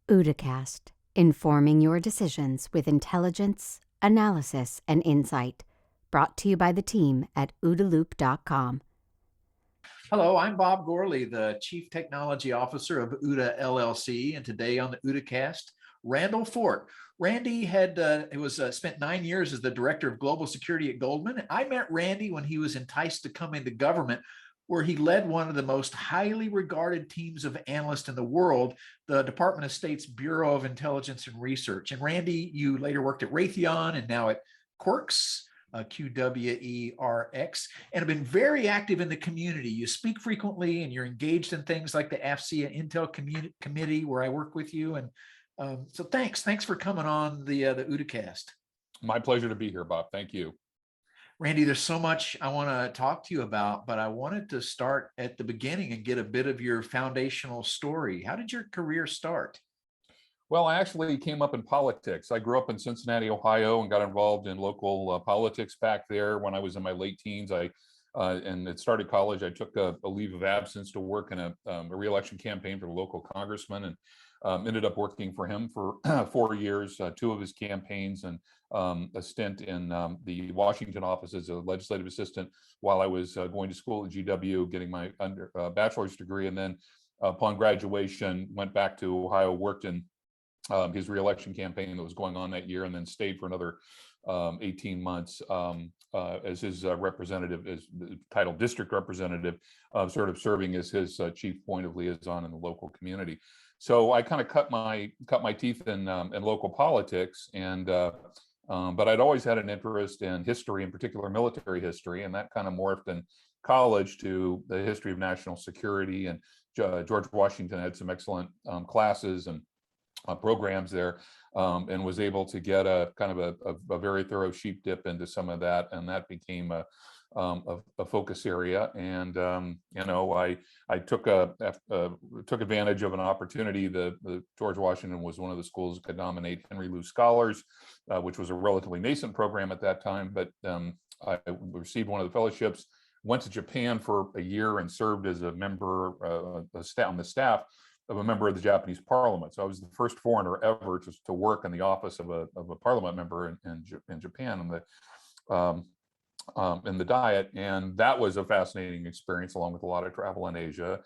OODAcast, informing your decisions with intelligence, analysis, and insight. Brought to you by the team at OODAloop.com. Hello, I'm Bob Gorley, the Chief Technology Officer of OODA LLC, and today on the OODAcast, Randall Fort. Randy spent 9 years as the Director of Global Security at Goldman. I met Randy when he was enticed to come into government, where he led one of the most highly regarded teams of analysts in the world, the Department of State's Bureau of Intelligence and Research. And Randy, you later worked at Raytheon and now at QWERX, QWERX, and have been very active in the community. You speak frequently and you're engaged in things like the AFCEA Intel Committee, where I work with you. And so thanks for coming on the OODAcast. My pleasure to be here, Bob. Thank you. Randy, there's so much I want to talk to you about, but I wanted to start at the beginning and get a bit of your foundational story. How did your career start? Well, I actually came up in politics. I grew up in Cincinnati, Ohio, and got involved in local politics back there when I was in my late teens. And it started college. I took a leave of absence to work in a re-election campaign for the local congressman, and ended up working for him for 4 years, 2 of his campaigns, and a stint in the Washington office as a legislative assistant while I was going to school at GW, getting my bachelor's degree. And then upon graduation, went back to Ohio, worked in his re-election campaign that was going on that year, and then stayed for another 18 months as his representative, as titled district representative, sort of serving as his chief point of liaison in the local community. So I kind of cut my teeth in local politics, and but I'd always had an interest in history, in particular military history, and that kind of morphed in college to the history of national security. And George Washington had some excellent classes and programs there, and was able to get a kind of a very thorough sheep dip into some of that, and that became a focus area. And you know, I took advantage of an opportunity. The George Washington was one of the schools that could nominate Henry Lou Scholars, which was a relatively nascent program at that time. But I received one of the fellowships, went to Japan for a year, and served as a member on the staff of a member of the Japanese Parliament. So I was the first foreigner ever to work in the office of a Parliament member in Japan, in the Diet. And that was a fascinating experience, along with a lot of travel in Asia.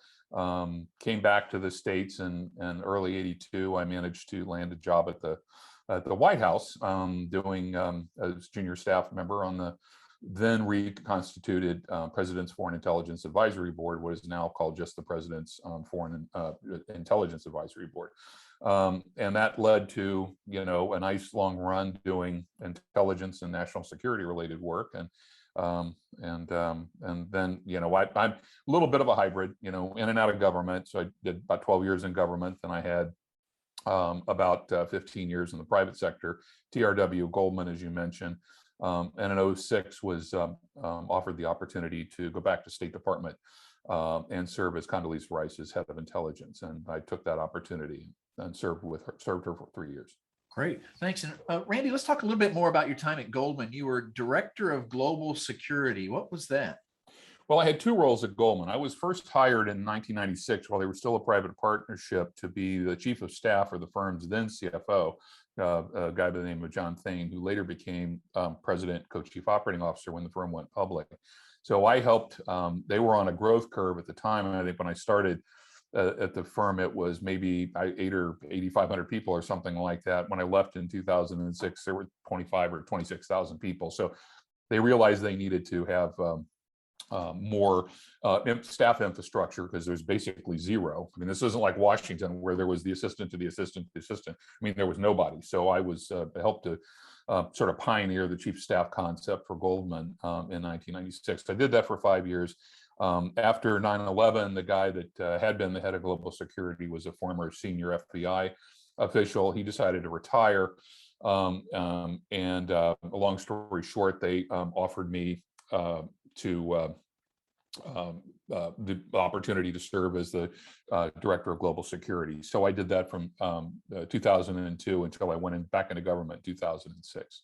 Came back to the States in early '82. I managed to land a job at the White House, doing as junior staff member on the then reconstituted President's Foreign Intelligence Advisory Board, what is now called just the President's Foreign Intelligence Advisory Board. And that led to, you know, a nice long run doing intelligence and national security related work. And then, you know, I'm a little bit of a hybrid, you know, in and out of government. So I did about 12 years in government, then I had about 15 years in the private sector, TRW, Goldman, as you mentioned. And in '06 was offered the opportunity to go back to State Department and serve as Condoleezza Rice's head of intelligence. And I took that opportunity and served her for 3 years. Great, thanks. And Randy, let's talk a little bit more about your time at Goldman. You were Director of Global Security. What was that? Well, I had 2 roles at Goldman. I was first hired in 1996, while they were still a private partnership, to be the chief of staff for the firm's then CFO, a guy by the name of John Thain, who later became president, co-chief operating officer when the firm went public. So I helped, they were on a growth curve at the time. And I think when I started at the firm, it was maybe 800 or 8,500 people or something like that. When I left in 2006, there were 25 or 26,000 people. So they realized they needed to have more staff infrastructure, because there's basically zero. I mean, this isn't like Washington, where there was the assistant to the assistant to the assistant. I mean, there was nobody. So I was helped to sort of pioneer the chief staff concept for Goldman in 1996. I did that for 5 years. After 9/11, the guy that had been the head of global security was a former senior FBI official. He decided to retire. And a long story short, they offered me the opportunity to serve as the director of global security. So I did that from 2002 until I went back into government in 2006.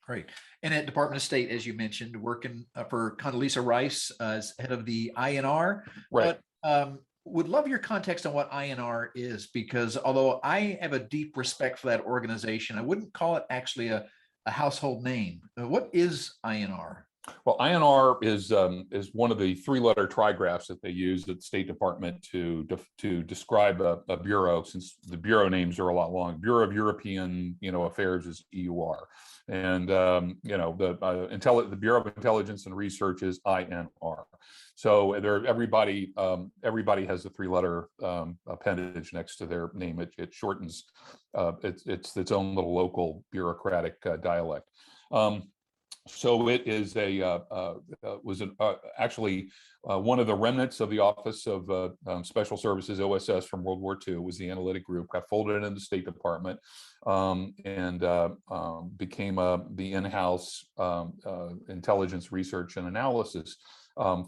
Great. And at Department of State, as you mentioned, working for Condoleezza Rice as head of the INR. Right. But would love your context on what INR is, because although I have a deep respect for that organization, I wouldn't call it actually a household name. What is INR? Well, INR is one of the three-letter trigraphs that they use at the State Department to describe a bureau, since the bureau names are a lot long. Bureau of European Affairs is EUR, and the Bureau of Intelligence and Research is INR. So everybody has a three-letter appendage next to their name. It shortens. It's its own little local bureaucratic dialect. So it is actually one of the remnants of the Office of Special Services, OSS, from World War II. It was the analytic group, got folded into the State Department, and became the in-house intelligence research and analysis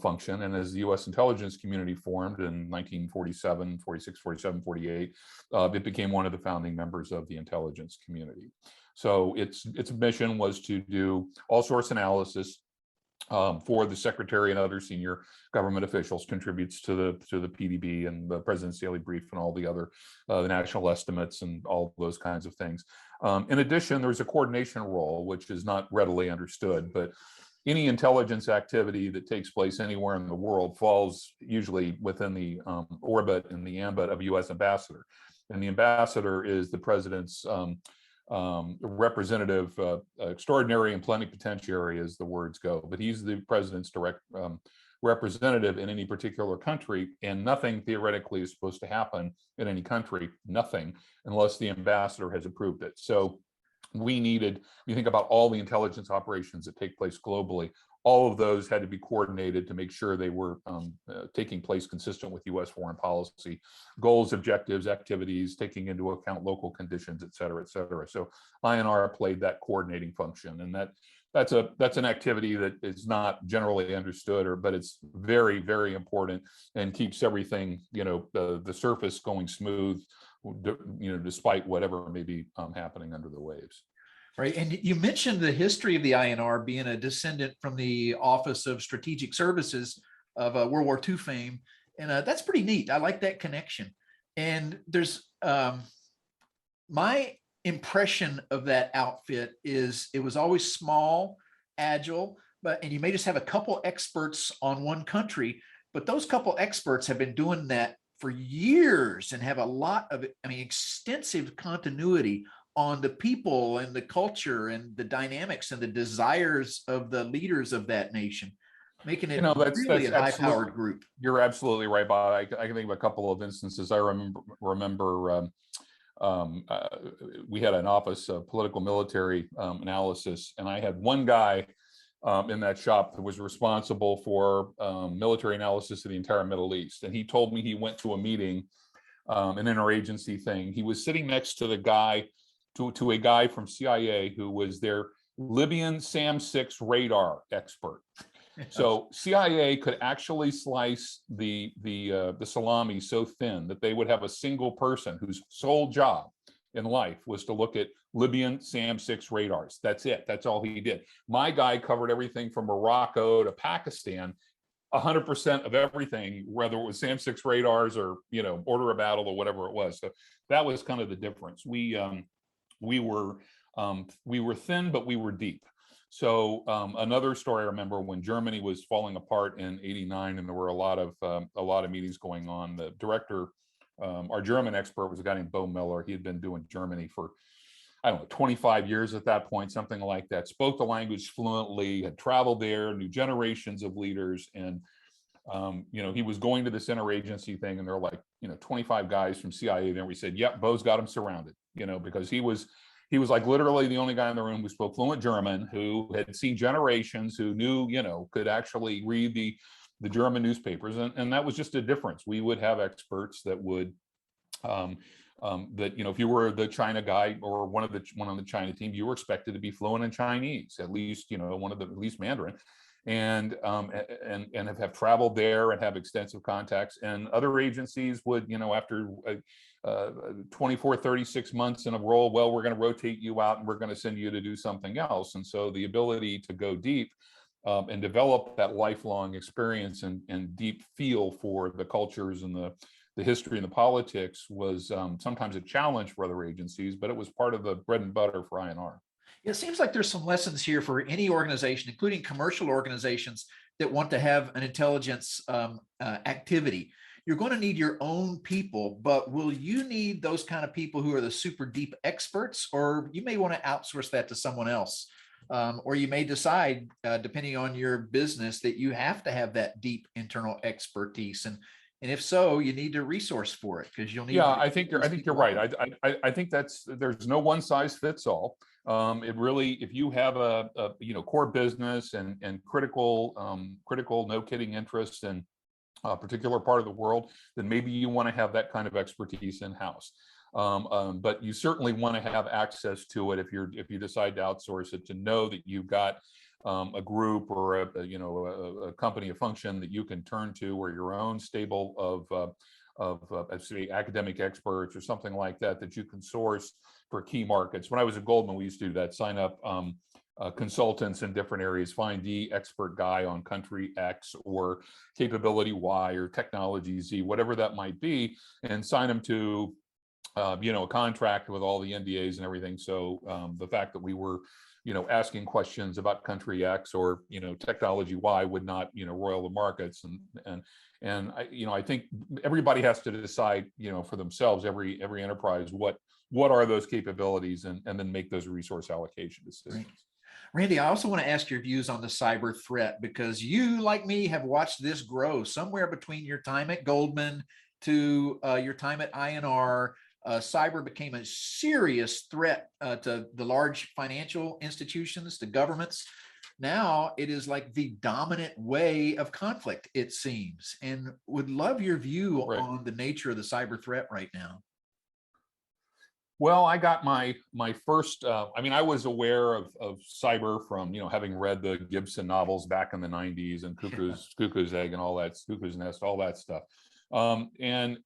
function. And as the U.S. intelligence community formed in 1947, 46, 47, 48, it became one of the founding members of the intelligence community. So its mission was to do all source analysis for the secretary and other senior government officials, contributes to the PDB and the President's Daily Brief and all the other the national estimates and all those kinds of things. In addition, there's a coordination role, which is not readily understood, but any intelligence activity that takes place anywhere in the world falls usually within the orbit and the ambit of a U.S. ambassador. And the ambassador is the president's representative, extraordinary and plenipotentiary, as the words go, but he's the president's direct representative in any particular country, and nothing theoretically is supposed to happen in any country, nothing, unless the ambassador has approved it. So you think about all the intelligence operations that take place globally, all of those had to be coordinated to make sure they were taking place consistent with U.S. foreign policy goals, objectives, activities, taking into account local conditions, et cetera, et cetera. So INR played that coordinating function, and that's an activity that is not generally understood, but it's very, very important and keeps everything, the surface going smooth, despite whatever may be happening under the waves. Right. And you mentioned the history of the INR being a descendant from the Office of Strategic Services of World War II fame. And that's pretty neat. I like that connection. And there's my impression of that outfit is it was always small, agile, and you may just have a couple experts on one country, but those couple experts have been doing that for years and have a lot of, extensive continuity on the people and the culture and the dynamics and the desires of the leaders of that nation, making it really a high-powered group. You're absolutely right, Bob. I can think of a couple of instances. I remember we had an office of political military analysis, and I had one guy in that shop that was responsible for military analysis of the entire Middle East. And he told me he went to a meeting, an interagency thing. He was sitting next to to a guy from CIA who was their Libyan SAM-6 radar expert. So CIA could actually slice the salami so thin that they would have a single person whose sole job in life was to look at Libyan SAM-6 radars. That's it. That's all he did. My guy covered everything from Morocco to Pakistan, 100% of everything, whether it was SAM-6 radars or order of battle or whatever it was. So that was kind of the difference. We were thin, but we were deep. So another story I remember, when Germany was falling apart in '89, and there were a lot of meetings going on. The director, our German expert, was a guy named Bo Miller. He had been doing Germany for 25 years at that point, something like that. Spoke the language fluently, had traveled there, knew generations of leaders, and he was going to this interagency thing, and there were like 25 guys from CIA there. We said, "Yep, Bo's got him surrounded," because he was like literally the only guy in the room who spoke fluent German, who had seen generations, who knew, could actually read the German newspapers. And that was just a difference. We would have experts that would, if you were the China guy or one on the China team, you were expected to be fluent in Chinese, at least, at least Mandarin. And have traveled there and have extensive contacts. And other agencies would, after 24, 36 months in a role, well, we're going to rotate you out and we're going to send you to do something else. And so the ability to go deep and develop that lifelong experience and deep feel for the cultures and the history and the politics was sometimes a challenge for other agencies, but it was part of the bread and butter for INR. It seems like there's some lessons here for any organization, including commercial organizations that want to have an intelligence activity. You're going to need your own people, but will you need those kind of people who are the super deep experts, or you may want to outsource that to someone else? Or you may decide, depending on your business, that you have to have that deep internal expertise. And if so, you need to resource for it because you'll need. Yeah, I think you're right. I think there's no one size fits all. It really, if you have a core business and critical no kidding interests in a particular part of the world, then maybe you want to have that kind of expertise in house. But you certainly want to have access to it if you decide to outsource it, to know that you've got a group or a company, a function that you can turn to, or your own stable of say academic experts or something like that you can source for key markets. When I was at Goldman, we used to do that, sign up consultants in different areas, find the expert guy on country X or capability Y or technology Z, whatever that might be, and sign them to a contract with all the NDAs and everything. So the fact that we were asking questions about country X or technology Y would not roil the markets. And I think everybody has to decide for themselves, every enterprise, what are those capabilities, and then make those resource allocation decisions. Right. Randy, I also want to ask your views on the cyber threat, because you, like me, have watched this grow somewhere between your time at Goldman to your time at INR. Cyber became a serious threat to the large financial institutions, to governments. Now it is like the dominant way of conflict, it seems, and would love your view on the nature of the cyber threat right now. Well, I got my first, I was aware of cyber from, having read the Gibson novels back in the 90s and Cuckoo's Egg and all that, Cuckoo's Nest, all that stuff. And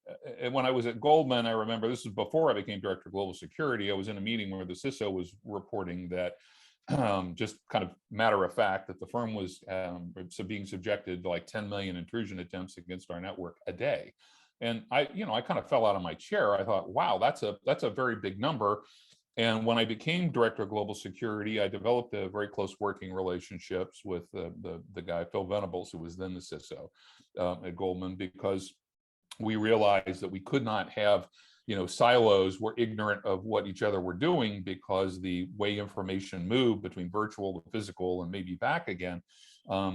when I was at Goldman, I remember, this was before I became Director of Global Security, I was in a meeting where the CISO was reporting that, just kind of matter of fact, that the firm was being subjected to like 10 million intrusion attempts against our network a day. And I kind of fell out of my chair. I thought, wow, that's a very big number. And when I became Director of Global Security, I developed a very close working relationships with the guy, Phil Venables, who was then the CISO at Goldman, because we realized that we could not have silos were ignorant of what each other were doing, because the way information moved between virtual to physical and maybe back again,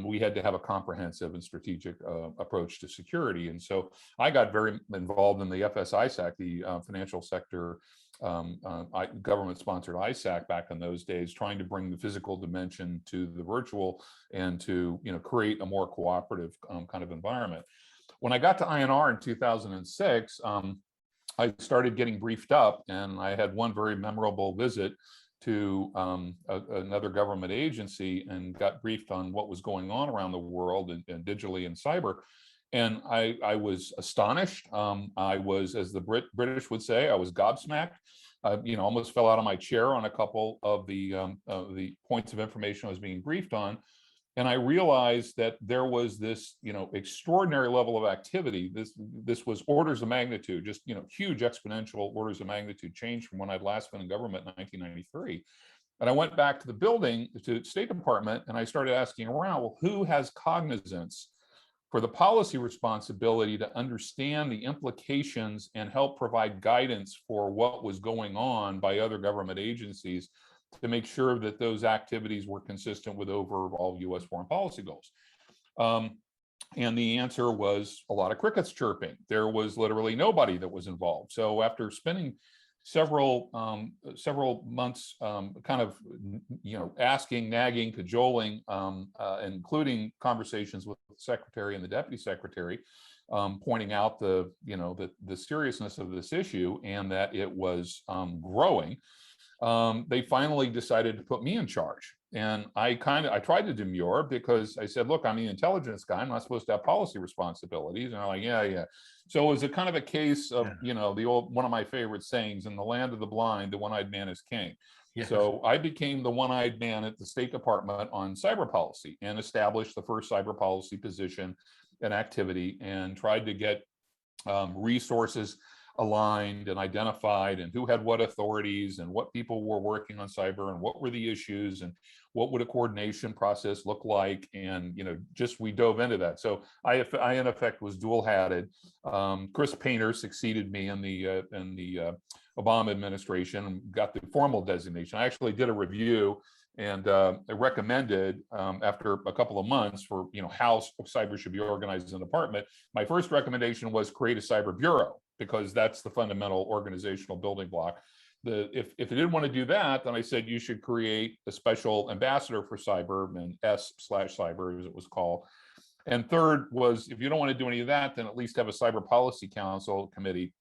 we had to have a comprehensive and strategic approach to security. And so I got very involved in the FS-ISAC, the financial sector government-sponsored ISAC back in those days, trying to bring the physical dimension to the virtual and to create a more cooperative kind of environment. When I got to INR in 2006, I started getting briefed up, and I had one very memorable visit to another government agency and got briefed on what was going on around the world and digitally and cyber. And I was astonished. I was, as the British would say, I was gobsmacked. Almost fell out of my chair on a couple of the points of information I was being briefed on. And I realized that there was this, extraordinary level of activity. This was orders of magnitude, just, huge exponential orders of magnitude change from when I'd last been in government in 1993. And I went back to the building, to State Department, and I started asking around, well, who has cognizance for the policy responsibility to understand the implications and help provide guidance for what was going on by other government agencies, to make sure that those activities were consistent with overall U.S. foreign policy goals. And the answer was a lot of crickets chirping. There was literally nobody that was involved. So after spending several months kind of, asking, nagging, cajoling, including conversations with the secretary and the deputy secretary, pointing out the seriousness of this issue and that it was growing, they finally decided to put me in charge. And I tried to demur because I said, look, I'm the intelligence guy. I'm not supposed to have policy responsibilities. And they're like, yeah. So it was a kind of a case of, the old, one of my favorite sayings, in the land of the blind, the one-eyed man is king. Yes. So I became the one-eyed man at the State Department on cyber policy and established the first cyber policy position and activity, and tried to get resources aligned and identified, and who had what authorities, and what people were working on cyber, and what were the issues, and what would a coordination process look like. And just we dove into that. So I in effect was dual-hatted. Chris Painter succeeded me in the Obama administration and got the formal designation. I actually did a review and I recommended, after a couple of months, for how cyber should be organized in the department. My first recommendation was create a cyber bureau, because that's the fundamental organizational building block. If it didn't want to do that, then I said you should create a special ambassador for cyber, and S/cyber as it was called. And third was, if you don't want to do any of that, then at least have a cyber policy council committee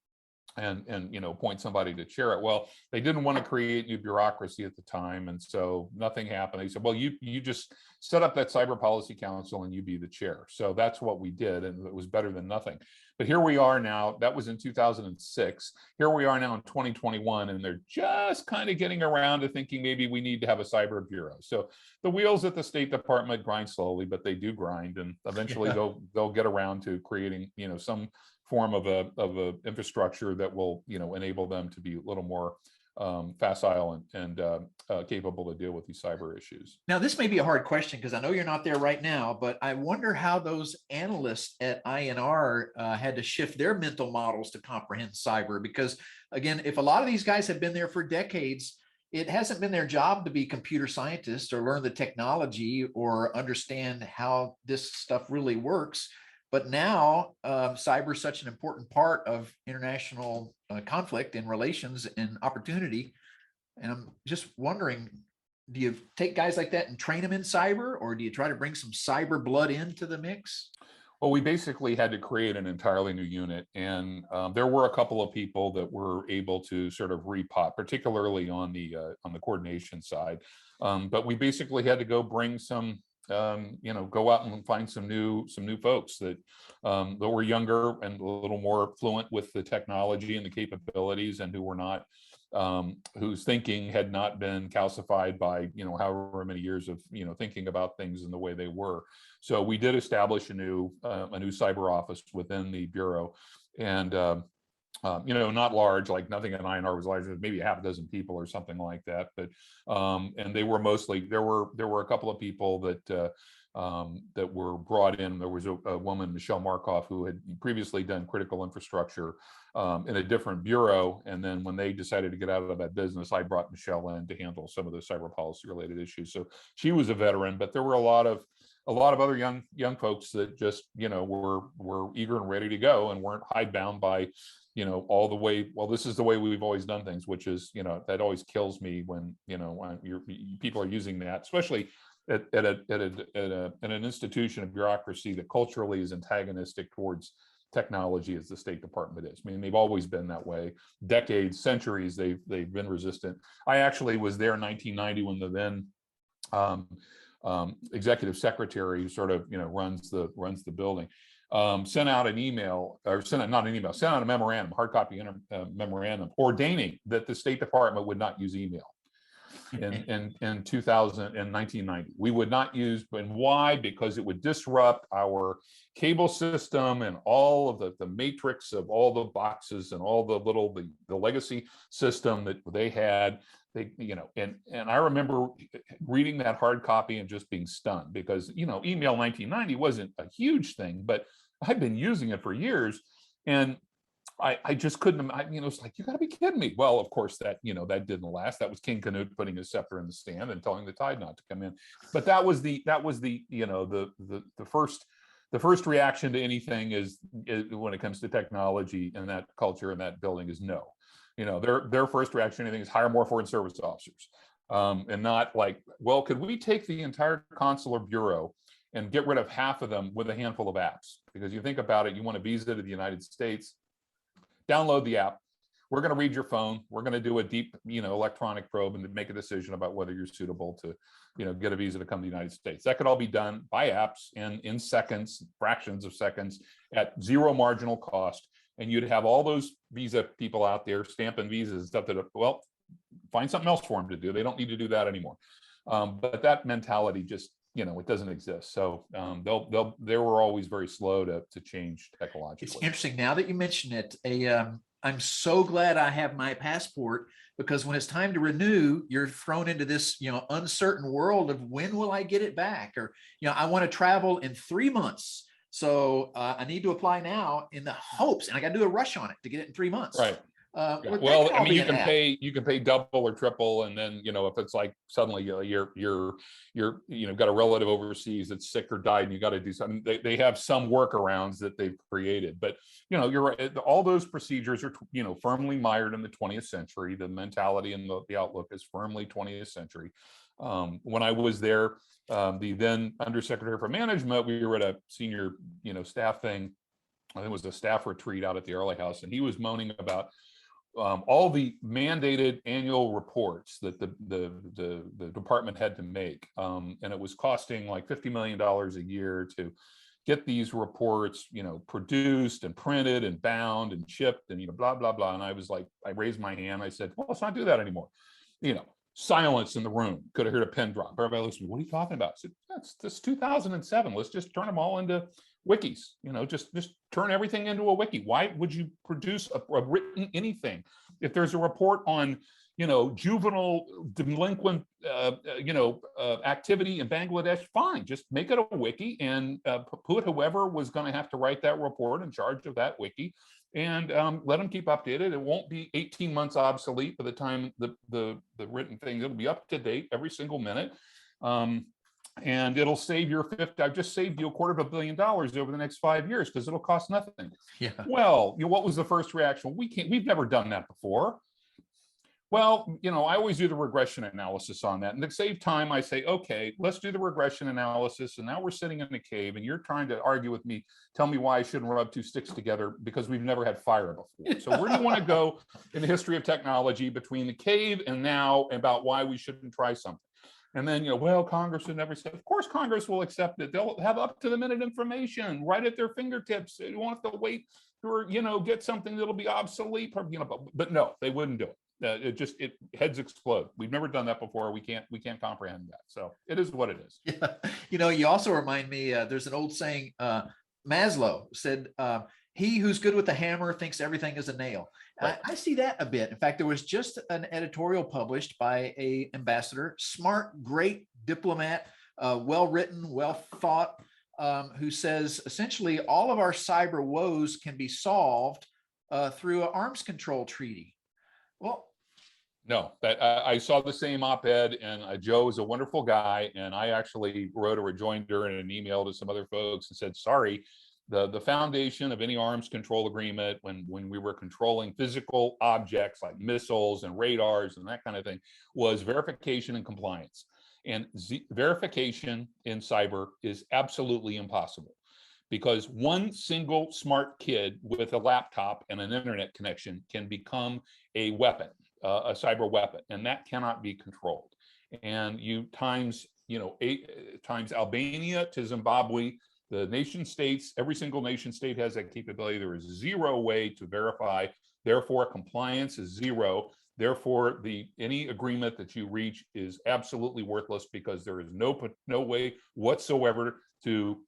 and appoint somebody to chair it. Well, they didn't want to create new bureaucracy at the time, and so nothing happened. They said, well, you just set up that cyber policy council and you be the chair. So that's what we did, and it was better than nothing. But here we are now. That was in 2006. Here we are now in 2021, and they're just kind of getting around to thinking maybe we need to have a cyber bureau. So the wheels at the State Department grind slowly, but they do grind, and eventually they'll get around to creating some form of a infrastructure that will enable them to be a little more facile and capable to deal with these cyber issues. Now, this may be a hard question because I know you're not there right now, but I wonder how those analysts at INR had to shift their mental models to comprehend cyber. Because again, if a lot of these guys have been there for decades, it hasn't been their job to be computer scientists or learn the technology or understand how this stuff really works. But now cyber is such an important part of international conflict and relations and opportunity. And I'm just wondering, do you take guys like that and train them in cyber, or do you try to bring some cyber blood into the mix? Well, we basically had to create an entirely new unit. And there were a couple of people that were able to sort of repot, particularly on the coordination side. But we basically had to go bring some go out and find some new folks that were younger and a little more fluent with the technology and the capabilities, and who were not, whose thinking had not been calcified by however many years of thinking about things in the way they were. So we did establish a new cyber office within the bureau, and not large, like nothing in INR was large, maybe half a dozen people or something like that. But and they were mostly, there were a couple of people that were brought in. There was a woman, Michelle Markoff, who had previously done critical infrastructure in a different bureau. And then when they decided to get out of that business, I brought Michelle in to handle some of the cyber policy related issues. So she was a veteran, but there were a lot of other young folks that just were eager and ready to go, and weren't hidebound by all the way, well, this is the way we've always done things, which is, that always kills me when, people are using that, especially at an institution of bureaucracy that culturally is antagonistic towards technology, as the State Department is. I mean, they've always been that way. Decades, centuries, they've been resistant. I actually was there in 1990 when the then executive secretary, who sort of runs the building, sent out an email, or sent out a memorandum, hard copy memorandum, ordaining that the State Department would not use email in 1990. We would not use, and why? Because it would disrupt our cable system and all of the matrix of all the boxes and all the legacy system that they had. And I remember reading that hard copy and just being stunned, because email 1990 wasn't a huge thing, but I've been using it for years, and I just couldn't. It's like, you got to be kidding me. Well, of course that didn't last. That was King Canute putting his scepter in the stand and telling the tide not to come in. But that was the first reaction to anything is when it comes to technology and that culture and that building is no. Their first reaction to anything is hire more foreign service officers, and not like, well, could we take the entire consular bureau and get rid of half of them with a handful of apps? Because you think about it, you want a visa to the United States, download the app. we're going to read your phone. We're going to do a deep, electronic probe and make a decision about whether you're suitable to, get a visa to come to the United States. That could all be done by apps and in seconds, fractions of seconds at zero marginal cost. And you'd have all those visa people out there stamping visas and stuff that, well, find something else for them to do. They don't need to do that anymore. But that mentality just, it doesn't exist. So they were always very slow to change technologically. It's interesting now that you mention it. I'm so glad I have my passport, because when it's time to renew, you're thrown into this, uncertain world of when will I get it back? Or, I want to travel in 3 months. So I need to apply now in the hopes, and I got to do a rush on it to get it in 3 months. Right. Yeah. Well, I mean, you can pay double or triple, and then if it's like suddenly you're got a relative overseas that's sick or died, and you got to do something. They have some workarounds that they've created, but you're right. All those procedures are firmly mired in the 20th century. The mentality and the outlook is firmly 20th century. When I was there, the then Undersecretary for Management, we were at a senior staff thing. I think it was a staff retreat out at the Early House, and he was moaning about all the mandated annual reports that the department had to make, and it was costing like $50 million a year to get these reports, produced and printed and bound and shipped and blah blah blah. And I was like, I raised my hand. I said, well, let's not do that anymore. Silence in the room. Could have heard a pin drop. Everybody looks at me. What are you talking about? I said, that's 2007. Let's just turn them all into wikis. Just turn everything into a wiki. Why would you produce a written anything if there's a report on juvenile delinquent activity in Bangladesh? Fine, just make it a wiki and put whoever was going to have to write that report in charge of that wiki, and let them keep updated. It won't be 18 months obsolete by the time the written things. It'll be up to date every single minute. And it'll save I've just saved you $250 million over the next 5 years because it'll cost nothing. Yeah. Well, what was the first reaction? We've never done that before. Well, I always do the regression analysis on that. And to save time, I say, okay, let's do the regression analysis. And now we're sitting in a cave and you're trying to argue with me, tell me why I shouldn't rub two sticks together because we've never had fire before. So where do you want to go in the history of technology between the cave and now about why we shouldn't try something? And then, well, Congress would never say, of course, Congress will accept it. They'll have up to the minute information right at their fingertips. You won't have to wait for, get something that'll be obsolete, but no, they wouldn't do it. Heads explode. We've never done that before. We can't comprehend that. So it is what it is. Yeah. You also remind me, there's an old saying, Maslow said, he who's good with the hammer thinks everything is a nail. Right. I see that a bit. In fact, there was just an editorial published by a ambassador, smart, great diplomat, well-written, well-thought, who says essentially all of our cyber woes can be solved through an arms control treaty. Well, no, I saw the same op-ed, and Joe is a wonderful guy, and I actually wrote a rejoinder in an email to some other folks and said, sorry, the foundation of any arms control agreement when we were controlling physical objects like missiles and radars and that kind of thing was verification and compliance. And verification in cyber is absolutely impossible because one single smart kid with a laptop and an internet connection can become a weapon, a cyber weapon, and that cannot be controlled. And you times Albania to Zimbabwe, the nation states, every single nation state has that capability. There is zero way to verify. Therefore, compliance is zero. Therefore, any agreement that you reach is absolutely worthless because there is no way whatsoever to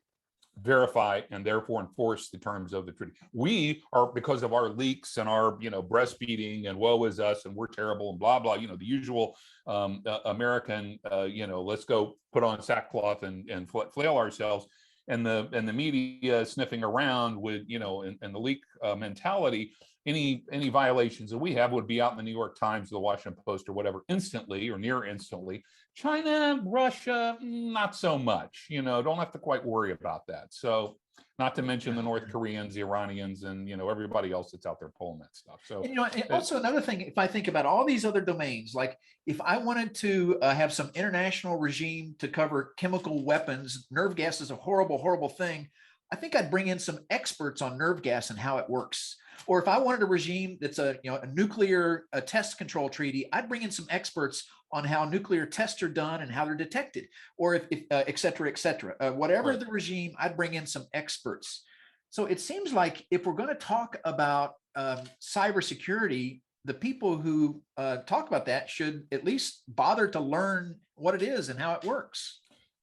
verify and therefore enforce the terms of the treaty. We are, because of our leaks and our breastfeeding and woe is us and we're terrible and blah blah, the usual American let's go put on sackcloth and flail ourselves. And the media sniffing around with, and the leak mentality, any violations that we have would be out in the New York Times, the Washington Post, or whatever, instantly or near instantly. China, Russia, not so much. Don't have to quite worry about that. So, not to mention the North Koreans, the Iranians, and everybody else that's out there pulling that stuff. So, and also another thing, if I think about all these other domains, like if I wanted to have some international regime to cover chemical weapons, nerve gas is a horrible, horrible thing. I think I'd bring in some experts on nerve gas and how it works. Or if I wanted a regime that's a nuclear test control treaty, I'd bring in some experts on how nuclear tests are done and how they're detected, or if et cetera, et cetera. Whatever Right. the regime, I'd bring in some experts. So it seems like if we're going to talk about cybersecurity, the people who talk about that should at least bother to learn what it is and how it works.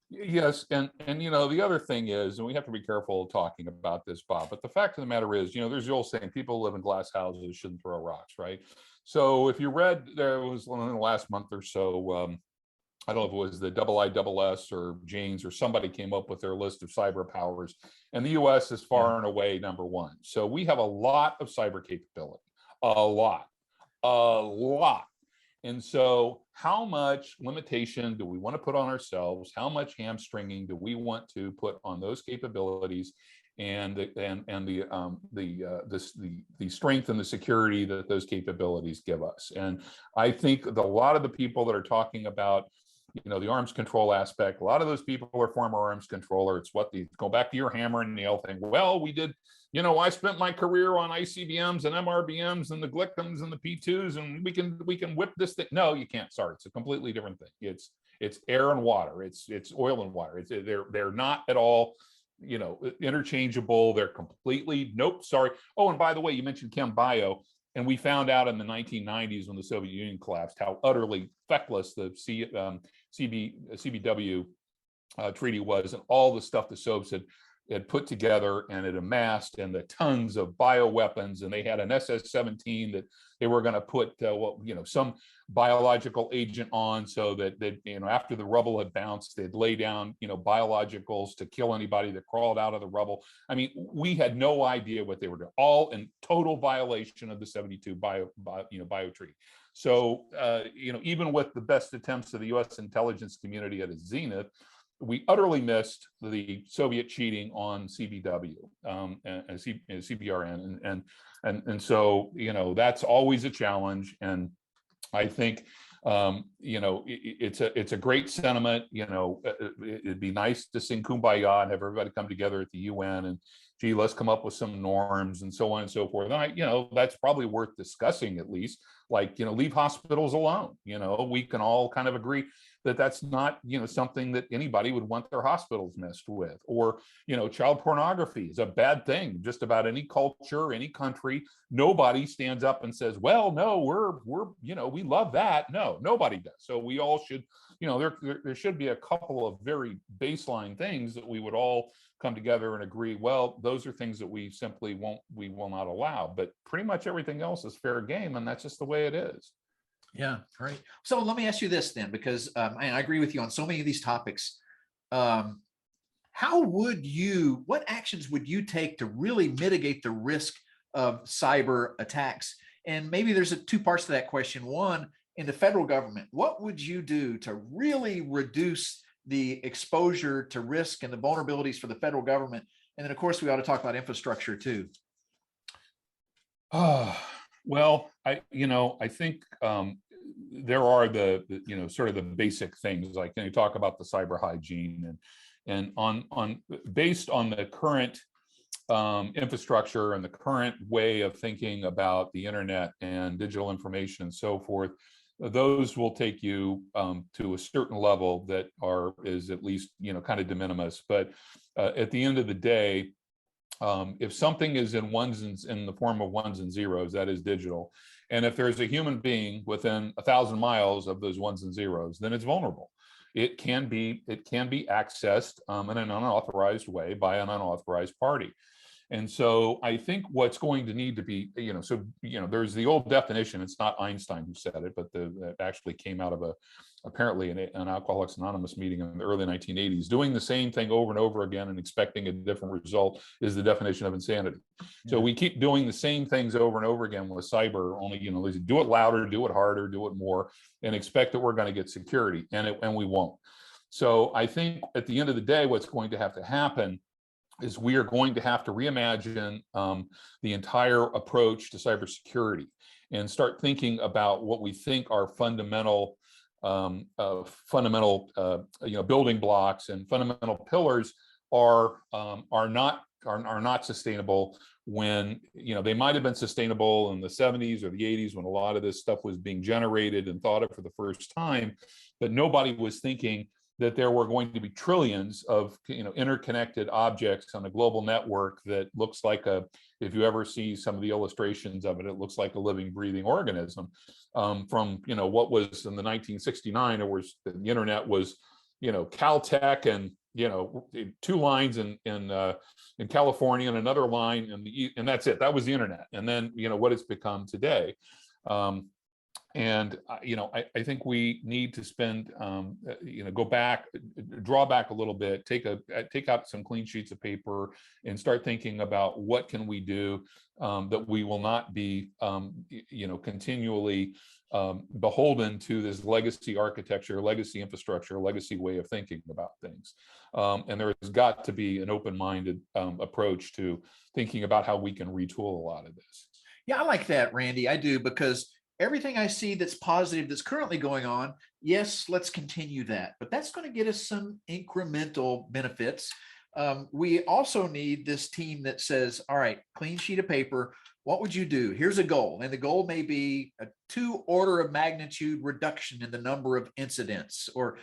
Yes, and the other thing is, and we have to be careful talking about this, Bob, but the fact of the matter is, there's the old saying, people who live in glass houses shouldn't throw rocks, right? So if you read, there was in the last month or so, I don't know if it was the IISS or Janes or somebody came up with their list of cyber powers, and the US is far and away #1. So we have a lot of cyber capability, a lot. And so how much limitation do we want to put on ourselves? How much hamstringing do we want to put on those capabilities and the strength and the security that those capabilities give us? And I think a lot of the people that are talking about the arms control aspect, a lot of those people are former arms controller. It's what go back to your hammer and nail thing. Well, we did, I spent my career on ICBMs and MRBMs and the Glickums and the P2s, and we can whip this thing. No, you can't. Sorry, it's a completely different thing. It's air and water. It's oil and water. They're not at all, interchangeable. They're completely, nope, sorry. Oh, and by the way, you mentioned chem bio. And we found out in the 1990s when the Soviet Union collapsed how utterly feckless the CBW treaty was, and all the stuff the Soviets had put together and had amassed, and the tons of bioweapons. And they had an SS-17 that they were going to put some biological agent on, so that after the rubble had bounced, they'd lay down biologicals to kill anybody that crawled out of the rubble. I mean, we had no idea what they were doing, all in total violation of the 72 bio treaty. So even with the best attempts of the U.S. intelligence community at its zenith, we utterly missed the Soviet cheating on CBW and CBRN, and so that's always a challenge. And I think it's a great sentiment. It'd be nice to sing Kumbaya and have everybody come together at the UN and, gee, let's come up with some norms and so on and so forth. And that's probably worth discussing, at least, like, leave hospitals alone. We can all kind of agree that that's not, something that anybody would want their hospitals messed with. Or, child pornography is a bad thing. Just about any culture, any country, nobody stands up and says, well, no, we're we love that. No, nobody does. So we all should, there should be a couple of very baseline things that we would all come together and agree, well, those are things that we simply will not allow. But pretty much everything else is fair game, and that's just the way it is. Yeah, right. So let me ask you this then, because I agree with you on so many of these topics. What actions would you take to really mitigate the risk of cyber attacks? And maybe there's two parts to that question. One, in the federal government, what would you do to really reduce the exposure to risk and the vulnerabilities for the federal government? And then, of course, we ought to talk about infrastructure too. Well, I think there are the sort of the basic things, like you talk about the cyber hygiene, and based on the current infrastructure and the current way of thinking about the internet and digital information and so forth, those will take you to a certain level that is at least kind of de minimis. But at the end of the day, if something is in the form of ones and zeros, that is digital. And if there's a human being within 1,000 miles of those ones and zeros, then it's vulnerable. It can be accessed in an unauthorized way by an unauthorized party. And so I think what's going to need to be, there's the old definition. It's not Einstein who said it, but that actually came out of apparently an Alcoholics Anonymous meeting in the early 1980s. Doing the same thing over and over again and expecting a different result is the definition of insanity. Yeah. So we keep doing the same things over and over again with cyber, only, do it louder, do it harder, do it more, and expect that we're going to get security, and we won't. So I think at the end of the day, what's going to have to happen is we are going to have to reimagine the entire approach to cybersecurity and start thinking about what we think are fundamental building blocks and fundamental pillars are not are not sustainable when, they might have been sustainable in the 70s or the 80s when a lot of this stuff was being generated and thought of for the first time, but nobody was thinking that there were going to be trillions of interconnected objects on a global network that looks like if you ever see some of the illustrations of it, it looks like a living, breathing organism. From what was in the 1969, or was the internet was Caltech and 2 lines in California and another line and that's it. That was the internet. And then what it's become today. And I think we need to spend, go back, draw back a little bit, take out some clean sheets of paper, and start thinking about what can we do that we will not be, continually beholden to this legacy architecture, legacy infrastructure, legacy way of thinking about things. And there has got to be an open-minded approach to thinking about how we can retool a lot of this. Yeah, I like that, Randy. I do, because everything I see that's positive that's currently going on, yes, let's continue that. But that's going to get us some incremental benefits. We also need this team that says, all right, clean sheet of paper, what would you do? Here's a goal. And the goal may be a 2 order of magnitude reduction in the number of incidents, or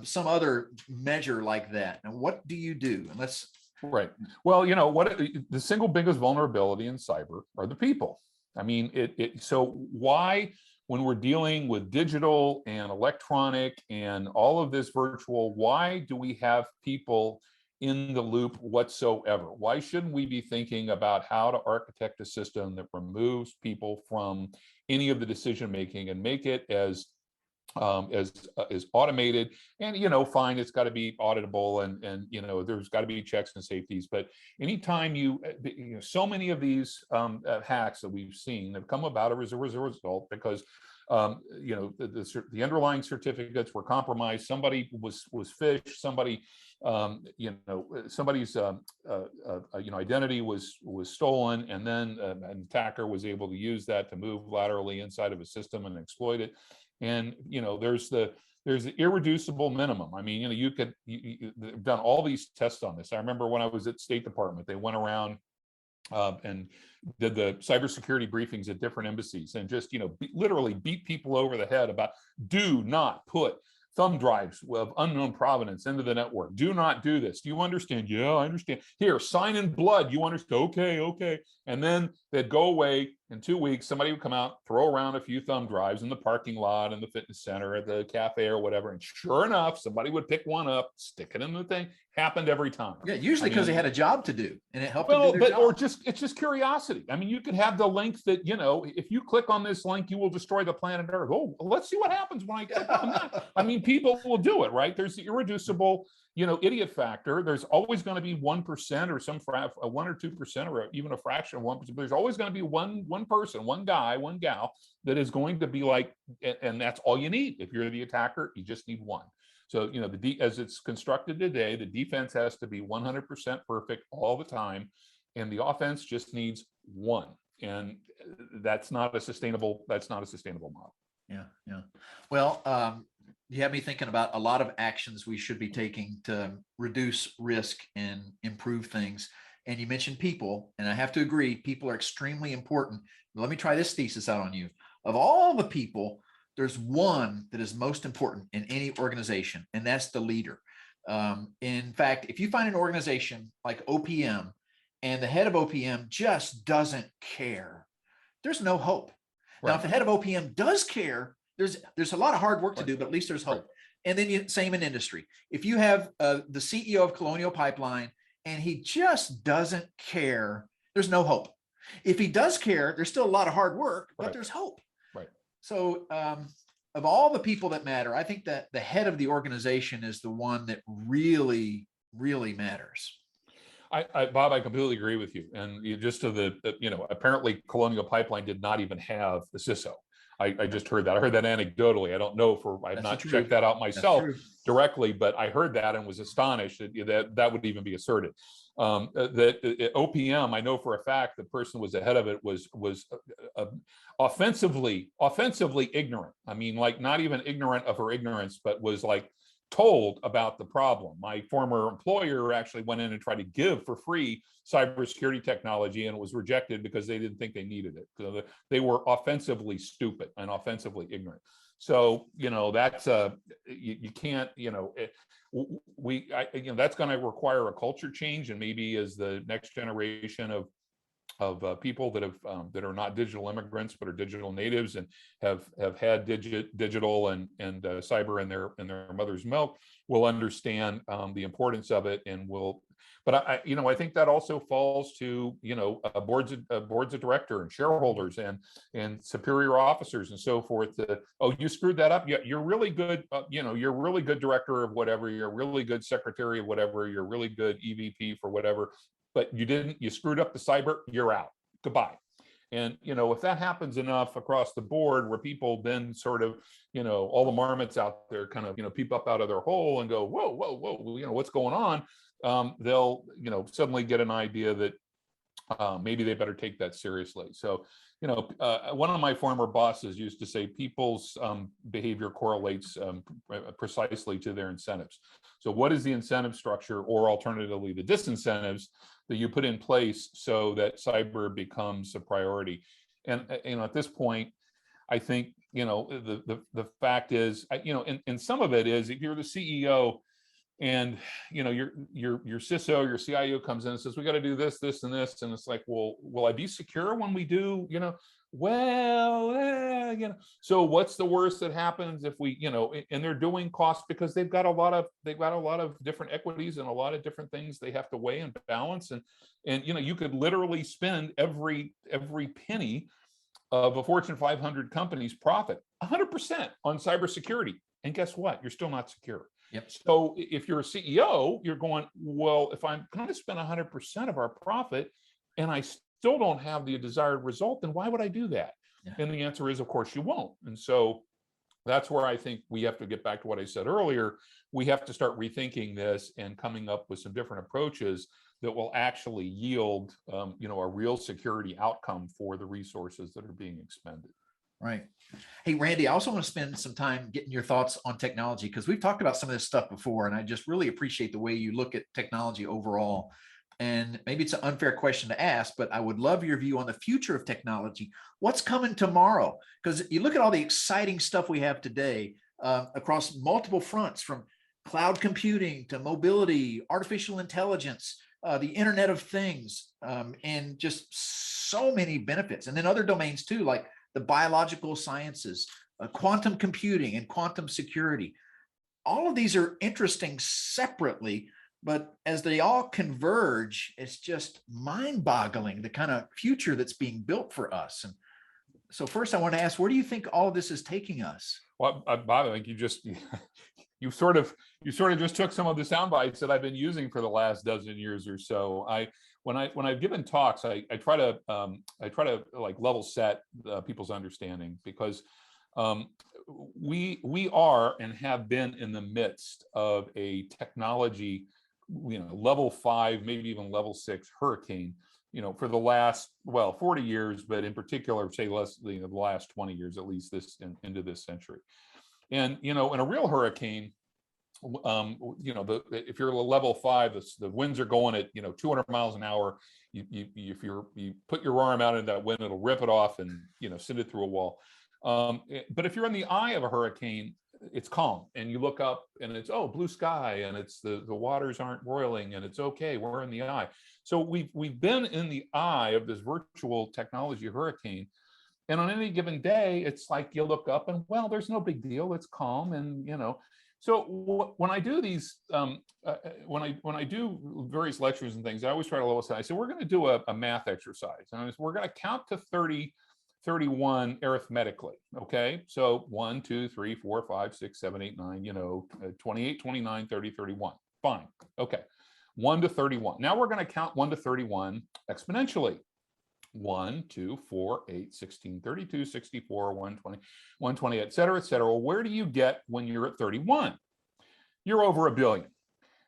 some other measure like that. And what do you do? And let's. Right. Well, the single biggest vulnerability in cyber are the people. I mean, so why, when we're dealing with digital and electronic and all of this virtual, why do we have people in the loop whatsoever? Why shouldn't we be thinking about how to architect a system that removes people from any of the decision making and make it as automated? And fine, it's got to be auditable, and there's got to be checks and safeties. But anytime so many of these hacks that we've seen have come about as a result because the underlying certificates were compromised. Somebody was phished. Somebody somebody's identity was stolen, and then an attacker was able to use that to move laterally inside of a system and exploit it. And there's the irreducible minimum. I mean, you've done all these tests on this. I remember when I was at State Department, they went around and did the cybersecurity briefings at different embassies and just literally beat people over the head about, do not put thumb drives of unknown provenance into the network. Do not do this. Do you understand? Yeah, I understand. Here, sign in blood. You understand? Okay. And then they'd go away. In 2 weeks, somebody would come out, throw around a few thumb drives in the parking lot, in the fitness center, at the cafe or whatever. And sure enough, somebody would pick one up, stick it in the thing. Happened every time. Yeah, usually because they had a job to do and it helped them do their job. Or it's just curiosity. I mean, you could have the link that, if you click on this link, you will destroy the planet Earth. Oh, let's see what happens when I click on that. I mean, people will do it, right? There's the irreducible, idiot factor. There's always going to be 1% or some 1 or 2% or even a fraction of 1%. But there's always going to be one person, one guy, one gal that is going to be like, and that's all you need. If you're the attacker, you just need one. So, as it's constructed today, the defense has to be 100% perfect all the time, and the offense just needs one. And that's not a sustainable model. Yeah. Well, you have me thinking about a lot of actions we should be taking to reduce risk and improve things. And you mentioned people, and I have to agree, people are extremely important. Let me try this thesis out on you. Of all the people, there's one that is most important in any organization, and that's the leader. In fact, if you find an organization like OPM and the head of OPM just doesn't care, there's no hope. Right. Now, if the head of OPM does care, there's a lot of hard work to do, but at least there's hope. Right. And then same in industry. If you have the CEO of Colonial Pipeline and he just doesn't care, there's no hope. If he does care, there's still a lot of hard work, but there's hope. Right. So of all the people that matter, I think that the head of the organization is the one that really, really matters. Bob, I completely agree with you. And just to apparently Colonial Pipeline did not even have the CISO. I just heard that. I heard that anecdotally. I don't know I have not checked that out myself directly, but I heard that and was astonished that would even be asserted. That OPM, I know for a fact the person who was ahead of it was offensively ignorant. I mean, like not even ignorant of her ignorance, but was like told about the problem. My former employer actually went in and tried to give for free cybersecurity technology, and it was rejected because they didn't think they needed it. So they were offensively stupid and offensively ignorant. So, that's you can't, that's going to require a culture change, and maybe as the next generation of people that are not digital immigrants but are digital natives and have had digital and cyber in their mother's milk will understand the importance of it, and will. But I think that also falls to boards of director and shareholders and superior officers and so forth. Oh, you screwed that up. Yeah, you're really good. You're a really good director of whatever. You're a really good secretary of whatever. You're a really good EVP for whatever. But you screwed up the cyber, you're out, goodbye. And, if that happens enough across the board, where people then sort of, all the marmots out there kind of, peep up out of their hole and go, whoa, whoa, whoa, what's going on? They'll, suddenly get an idea that maybe they better take that seriously. So, one of my former bosses used to say people's behavior correlates precisely to their incentives. So what is the incentive structure, or alternatively the disincentives that you put in place so that cyber becomes a priority? And at this point, I think the fact is, and some of it is, if you're the CEO and your CISO, your CIO comes in and says, we got to do this, this, and this, and it's like, well, will I be secure when we do? So what's the worst that happens if we, and they're doing cost because they've got a lot of different equities and a lot of different things they have to weigh and balance, and you could literally spend every penny of a Fortune 500 company's profit 100% on cybersecurity, and guess what? You're still not secure. Yep. So if you're a CEO, you're going, well, if I'm going to spend 100% of our profit and I still don't have the desired result, then why would I do that? Yeah. And the answer is, of course, you won't. And so that's where I think we have to get back to what I said earlier. We have to start rethinking this and coming up with some different approaches that will actually yield, a real security outcome for the resources that are being expended. Right. Hey, Randy, I also want to spend some time getting your thoughts on technology, because we've talked about some of this stuff before, and I just really appreciate the way you look at technology overall. And maybe it's an unfair question to ask, but I would love your view on the future of technology. What's coming tomorrow? Because you look at all the exciting stuff we have today across multiple fronts, from cloud computing to mobility, artificial intelligence, the Internet of Things, and just so many benefits. And then other domains too, like the biological sciences, quantum computing, and quantum security. All of these are interesting separately, but as they all converge, it's just mind-boggling, the kind of future that's being built for us. And so first I want to ask, where do you think all of this is taking us? Well, Bob, I think you sort of just took some of the sound bites that I've been using for the last dozen years or so. When I've given talks, I try to like level set people's understanding, because we are and have been in the midst of a technology, level 5, maybe even level 6 hurricane, for the last 40 years, but in particular, say the last 20 years, at least into this century. And in a real hurricane, if you're a level 5, the winds are going at 200 miles an hour. If you put your arm out in that wind, it'll rip it off and send it through a wall. But if you're in the eye of a hurricane, it's calm, and you look up and it's blue sky, and it's the waters aren't roiling, and it's okay. We're in the eye. So we've been in the eye of this virtual technology hurricane. And on any given day, it's like you look up and, there's no big deal. It's calm, and So when I do these, when I do various lectures and things, I always try to level set. I say, we're going to do a math exercise, and we're going to count to 31 arithmetically. Okay, so 1, 2, 3, 4, 5, 6, 7, 8, 9. 28, 29, 30, 31. Fine. Okay, 1 to 31. Now we're going to count 1 to 31 exponentially. 1, 2, 4, 8, 16, 32, 64, 120, 120, et cetera, et cetera. Well, where do you get when you're at 31? You're over 1 billion.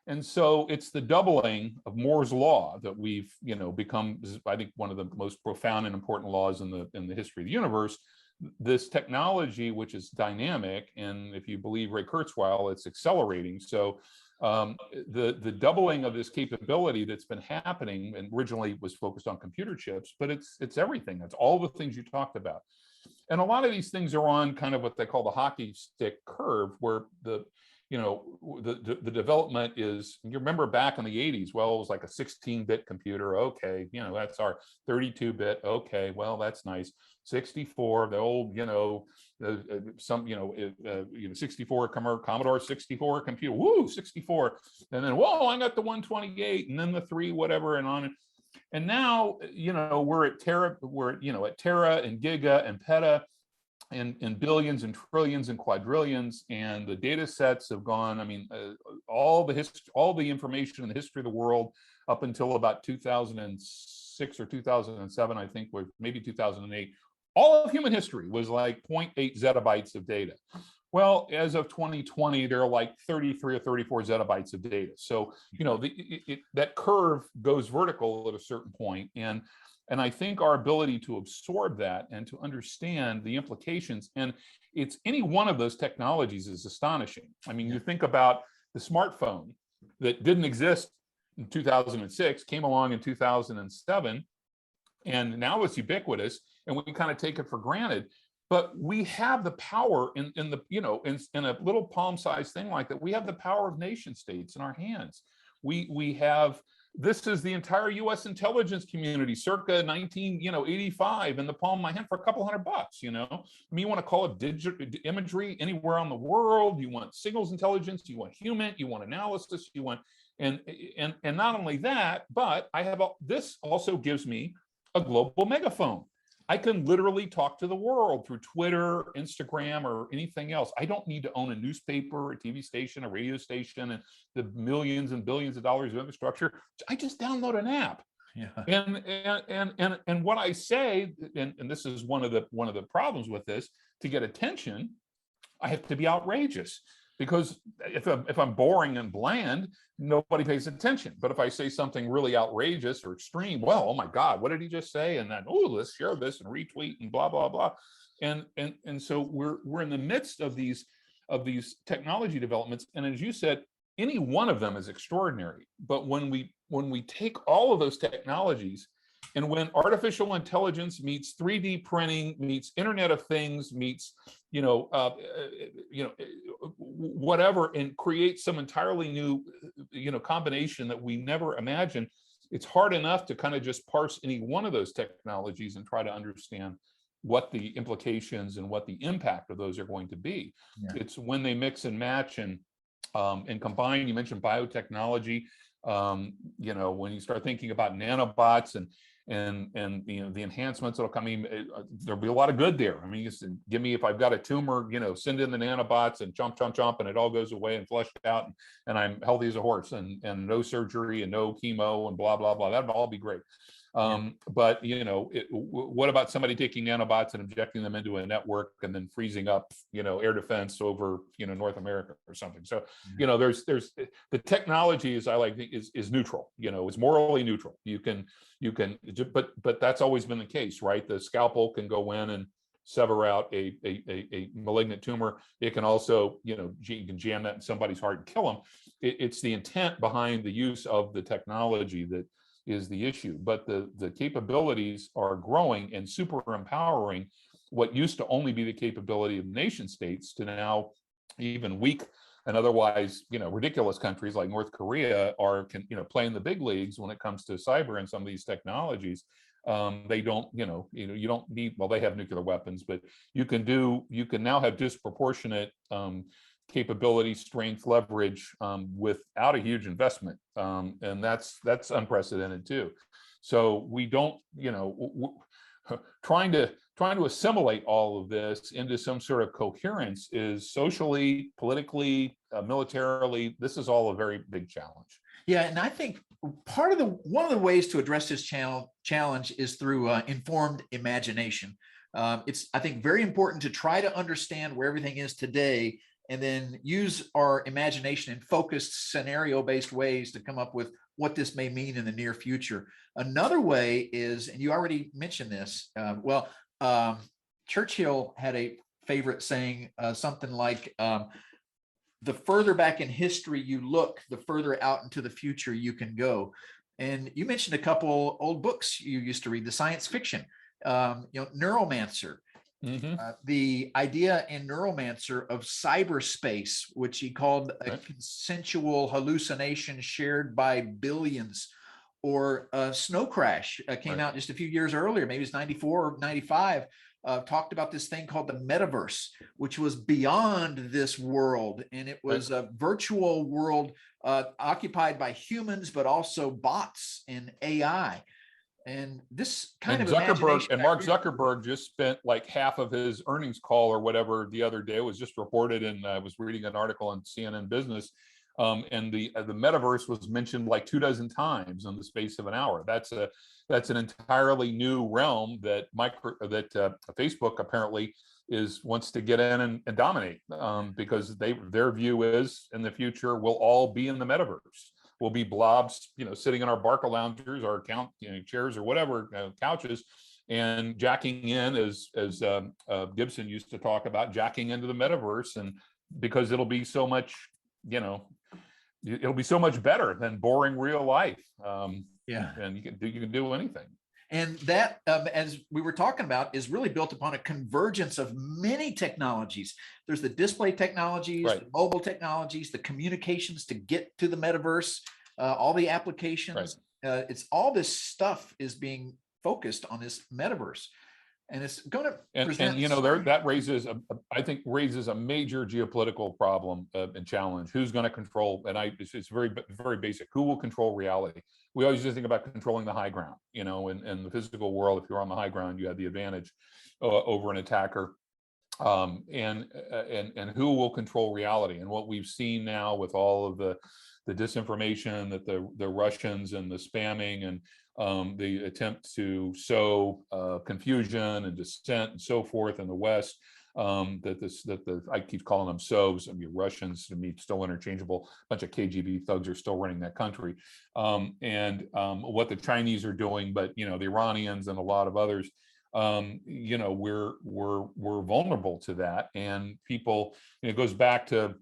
And so it's the doubling of Moore's law that we've, become, I think, one of the most profound and important laws in the history of the universe, this technology, which is dynamic, and if you believe Ray Kurzweil, it's accelerating. So the doubling of this capability that's been happening, and originally was focused on computer chips, but it's everything. It's all the things you talked about. And a lot of these things are on kind of what they call the hockey stick curve, where the development is, you remember back in the 80s, well, it was like a 16-bit computer. Okay, that's our 32-bit. Okay, well, that's nice. 64, the old, 64 Commodore 64 computer. Woo, 64. And then, whoa, I got the 128, and then the 3, whatever, and on. And now, we're at tera, at tera and giga and peta and billions and trillions and quadrillions, and the data sets have gone. I mean, all the information in the history of the world up until about 2006 or 2007, I think, or maybe 2008, all of human history was like 0.8 zettabytes of data. Well, as of 2020, there are like 33 or 34 zettabytes of data. So, that curve goes vertical at a certain point. And I think our ability to absorb that and to understand the implications, and it's any one of those technologies is astonishing. I mean, you think about the smartphone that didn't exist in 2006, came along in 2007, and now it's ubiquitous, and we kind of take it for granted. But we have the power in a little palm-sized thing like that. We have the power of nation states in our hands. We have, this is the entire U.S. intelligence community, circa 1985, in the palm of my hand for a couple $100. I mean, you want to call it digital imagery anywhere on the world. You want signals intelligence. You want human. You want analysis. You want, and not only that, but this also gives me a global megaphone. I can literally talk to the world through Twitter, Instagram, or anything else. I don't need to own a newspaper, a TV station, a radio station, and the millions and billions of dollars of infrastructure. I just download an app. Yeah. And what I say, and this is one of the problems with this, to get attention, I have to be outrageous. Because if I'm boring and bland, nobody pays attention. But if I say something really outrageous or extreme, well, oh my God, what did he just say? And then, oh, let's share this and retweet and blah blah blah. And so we're in the midst of these technology developments. And as you said, any one of them is extraordinary. But when we take all of those technologies, and when artificial intelligence meets 3D printing, meets Internet of Things, meets, whatever, and creates some entirely new, combination that we never imagined, it's hard enough to kind of just parse any one of those technologies and try to understand what the implications and what the impact of those are going to be. Yeah. It's when they mix and match and combine. You mentioned biotechnology. When you start thinking about nanobots and the enhancements that'll come in, there'll be a lot of good there. I mean, give me, if I've got a tumor, send in the nanobots and chomp, and it all goes away and flushed out, and I'm healthy as a horse, and no surgery and no chemo and blah blah blah. That'd all be great. But what about somebody taking nanobots and injecting them into a network and then freezing up, air defense over, North America or something? So, there's the technology is, I like, is neutral. It's morally neutral. You can, but that's always been the case, right? The scalpel can go in and sever out a malignant tumor. It can also, you can jam that in somebody's heart and kill them. It's the intent behind the use of the technology that is the issue. But the capabilities are growing and super empowering what used to only be the capability of nation states to now even weak and otherwise, ridiculous countries like North Korea can play in the big leagues when it comes to cyber and some of these technologies. They don't, you don't need, well, they have nuclear weapons, but you can now have disproportionate capability, strength, leverage without a huge investment. And that's unprecedented too. So we don't, trying to assimilate all of this into some sort of coherence is socially, politically, militarily, this is all a very big challenge. Yeah, and I think one of the ways to address this challenge is through informed imagination. It's, I think, very important to try to understand where everything is today, and then use our imagination in focused scenario-based ways to come up with what this may mean in the near future. Another way is, and you already mentioned this, Churchill had a favorite saying, something like, the further back in history you look, the further out into the future you can go. And you mentioned a couple old books you used to read, the science fiction, Neuromancer. The idea in Neuromancer of cyberspace, which he called a consensual hallucination shared by billions, or Snow Crash came out just a few years earlier, maybe it's 94 or 95, talked about this thing called the Metaverse, which was beyond this world. And it was a virtual world occupied by humans, but also bots and AI. And this kind of Zuckerberg and Mark Zuckerberg just spent like half of his earnings call or whatever the other day. It was just reported, and I was reading an article on CNN Business, and the metaverse was mentioned like 24 times in the space of an hour. That's an entirely new realm that Facebook apparently wants to get in and dominate, because their view is in the future we'll all be in the metaverse. We'll be blobs, sitting in our Barca loungers, our chairs or whatever, couches, and jacking in, as Gibson used to talk about, jacking into the metaverse. And because it'll be so much, it'll be so much better than boring real life. And you can do anything. And that, as we were talking about, is really built upon a convergence of many technologies. There's the display technologies, the mobile technologies, the communications to get to the metaverse, all the applications. It's all this stuff is being focused on this metaverse. And it's going to present. And that raises, I think, a major geopolitical problem and challenge. Who's going to control? And it's very, very basic. Who will control reality? We always just think about controlling the high ground. In the physical world, if you're on the high ground, you have the advantage over an attacker. And who will control reality? And what we've seen now with all of the disinformation that the Russians and the spamming and the attempt to sow confusion and dissent and so forth in the West, I keep calling them SOVs. I mean, Russians, to me, still interchangeable. A bunch of KGB thugs are still running that country, and what the Chinese are doing, but the Iranians and a lot of others, we're vulnerable to that. And people, it goes back to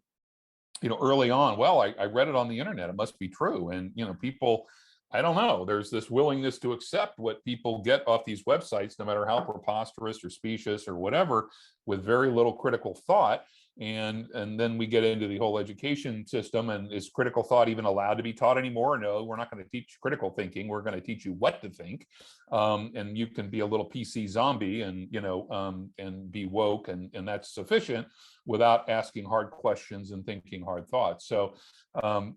early on. Well, I read it on the internet. It must be true, and people. I don't know. There's this willingness to accept what people get off these websites, no matter how preposterous or specious or whatever, with very little critical thought. And then we get into the whole education system. And is critical thought even allowed to be taught anymore? No, we're not going to teach critical thinking. We're going to teach you what to think. And you can be a little PC zombie and and be woke, and that's sufficient without asking hard questions and thinking hard thoughts. So again,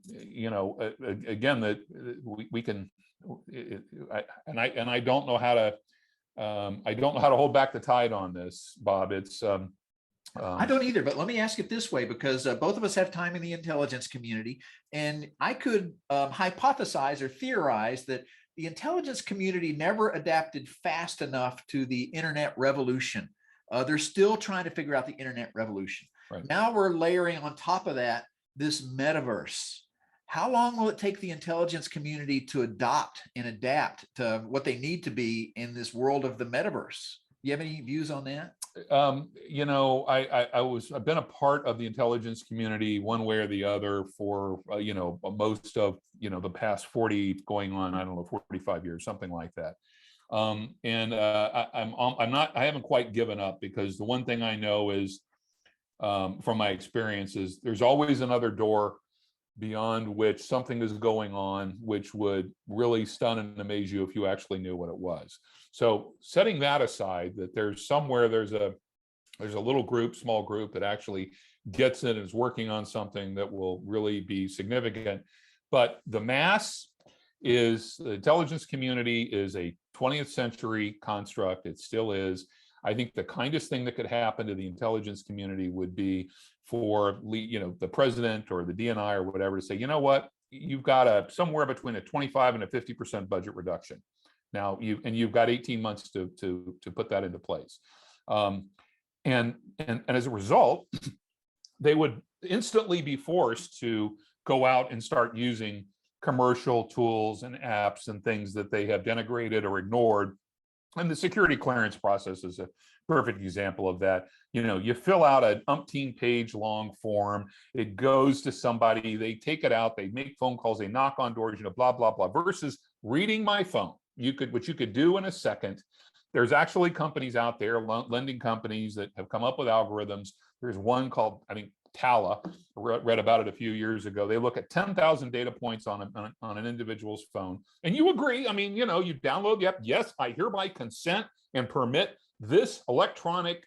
that we can, I don't know how to hold back the tide on this, Bob. It's I don't either, but let me ask it this way, because both of us have time in the intelligence community, and I could hypothesize or theorize that the intelligence community never adapted fast enough to the internet revolution. They're still trying to figure out the internet revolution. Now we're layering on top of that this metaverse. How long will it take the intelligence community to adopt and adapt to what they need to be in this world of the metaverse? You have any views on that? I've been a part of the intelligence community one way or the other for most of the past 40 going on, I don't know, 45 years, something like that. I haven't quite given up, because the one thing I know is, from my experiences, there's always another door beyond which something is going on, which would really stun and amaze you if you actually knew what it was. So setting that aside, that there's a little group, small group, that actually gets it and is working on something that will really be significant. But the mass is, the intelligence community is a 20th century construct. It still is. I think the kindest thing that could happen to the intelligence community would be for the president or the DNI or whatever to say, you know what, you've got somewhere between a 25 and a 50% budget reduction. Now you've got 18 months to put that into place. And as a result, they would instantly be forced to go out and start using commercial tools and apps and things that they have denigrated or ignored And the security clearance process is a perfect example of that. You fill out an umpteen page long form, it goes to somebody, they take it out, they make phone calls, they knock on doors, blah, blah, blah, versus reading my phone. What you could do in a second. There's actually companies out there, lending companies that have come up with algorithms. There's one called, I think, Tala, read about it a few years ago. They look at 10,000 data points on an individual's phone. And you agree, you download the app. Yes, I hereby consent and permit this electronic,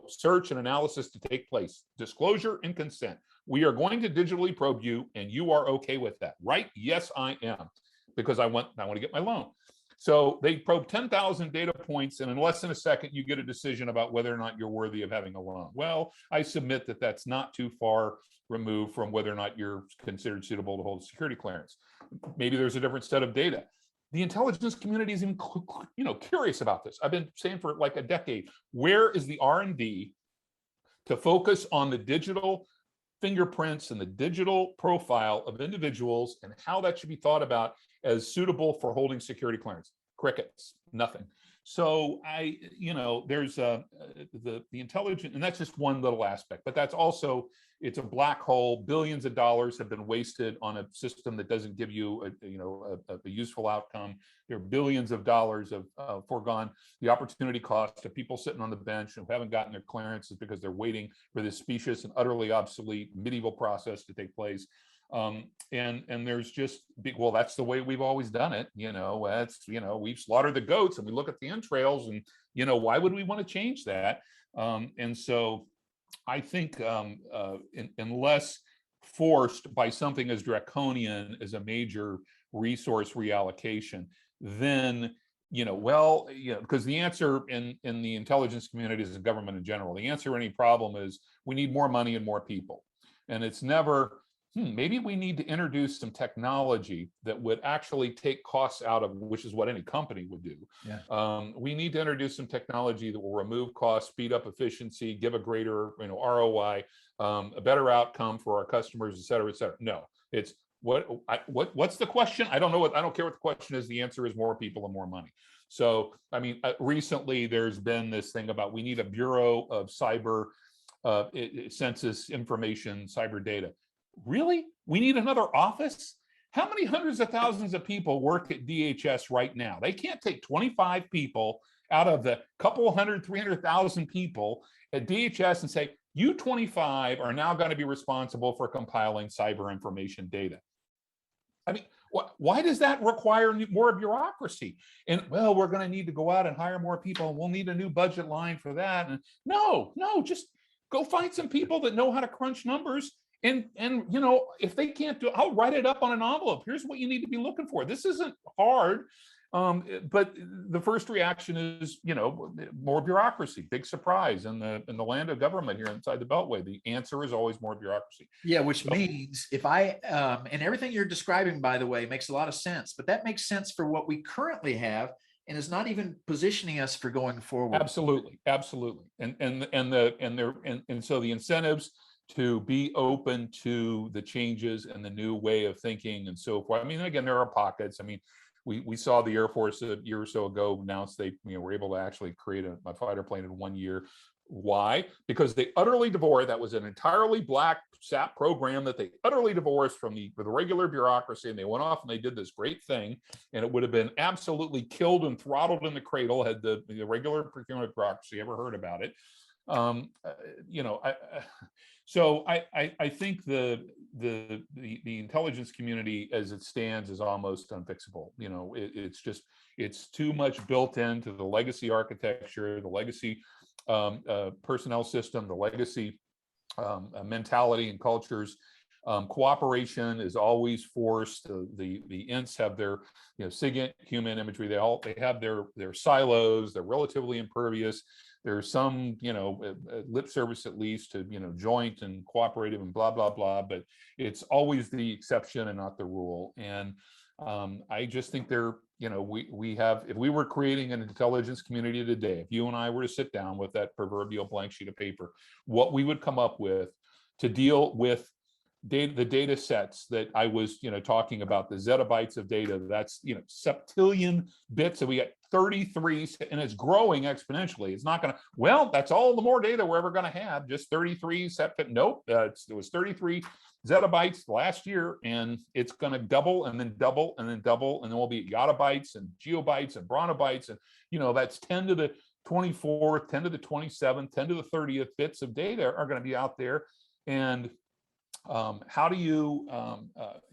search and analysis to take place. Disclosure and consent. We are going to digitally probe you and you are okay with that, right? Yes, I am, because I want to get my loan. So they probe 10,000 data points, and in less than a second, you get a decision about whether or not you're worthy of having a loan. Well, I submit that that's not too far removed from whether or not you're considered suitable to hold a security clearance. Maybe there's a different set of data. The intelligence community is even, curious about this. I've been saying for like a decade, where is the R&D to focus on the digital fingerprints and the digital profile of individuals and how that should be thought about as suitable for holding security clearance? Crickets, nothing. So there's the intelligence, and that's just one little aspect, but that's also, it's a black hole. Billions of dollars have been wasted on a system that doesn't give you a useful outcome. There are billions of dollars of foregone. The opportunity cost of people sitting on the bench who haven't gotten their clearances because they're waiting for this specious and utterly obsolete medieval process to take place. And there's just well, that's the way we've always done it. We've slaughtered the goats and we look at the entrails, and why would we want to change that? And so I think unless forced by something as draconian as a major resource reallocation, then because the answer in the intelligence communities and government in general, the answer to any problem is we need more money and more people. And it's never, maybe we need to introduce some technology that would actually take costs out of, which is what any company would do. Yeah. We need to introduce some technology that will remove costs, speed up efficiency, give a greater ROI, a better outcome for our customers, et cetera, et cetera. No, it's what's the question? I don't know I don't care what the question is. The answer is more people and more money. So, recently there's been this thing about we need a Bureau of Cyber Census Information, cyber data. Really? We need another office? How many hundreds of thousands of people work at DHS right now? They can't take 25 people out of the couple 300,000 people at DHS and say, you 25 are now going to be responsible for compiling cyber information data. Why does that require more bureaucracy? And well, we're going to need to go out and hire more people, and we'll need a new budget line for that. And no, just go find some people that know how to crunch numbers. And if they can't do it, I'll write it up on an envelope. Here's what you need to be looking for. This isn't hard. But the first reaction is, more bureaucracy. Big surprise in the land of government here inside the Beltway. The answer is always more bureaucracy. Yeah, which means if and everything you're describing, by the way, makes a lot of sense. But that makes sense for what we currently have, and is not even positioning us for going forward. Absolutely. And so the incentives to be open to the changes and the new way of thinking and so forth. Again, there are pockets. We saw the Air Force a year or so ago announce they were able to actually create a fighter plane in 1 year. Why? Because they utterly divorced. That was an entirely black SAP program that they utterly divorced from the regular bureaucracy, and they went off and they did this great thing. And it would have been absolutely killed and throttled in the cradle had the regular procurement bureaucracy ever heard about it. So I think the intelligence community as it stands is almost unfixable. It's too much built into the legacy architecture, the legacy personnel system, the legacy mentality and cultures. Cooperation is always forced. The ints have their SIGINT human imagery. They have their silos. They're relatively impervious. There's some, lip service at least to, joint and cooperative and blah, blah, blah, but it's always the exception and not the rule. And I just think we have, if we were creating an intelligence community today, if you and I were to sit down with that proverbial blank sheet of paper, what we would come up with to deal with the data sets that I was, talking about, the zettabytes of data, that's, septillion bits, and we got 33, and it's growing exponentially. It's not going to, well, that's all the more data we're ever going to have, just 33 septillion. Nope, it was 33 zettabytes last year, and it's going to double and then double and then double, and then we'll be yottabytes and geobytes and brontobytes, and that's 10 to the 24th, 10 to the 27th, 10 to the 30th bits of data are going to be out there. And how do you,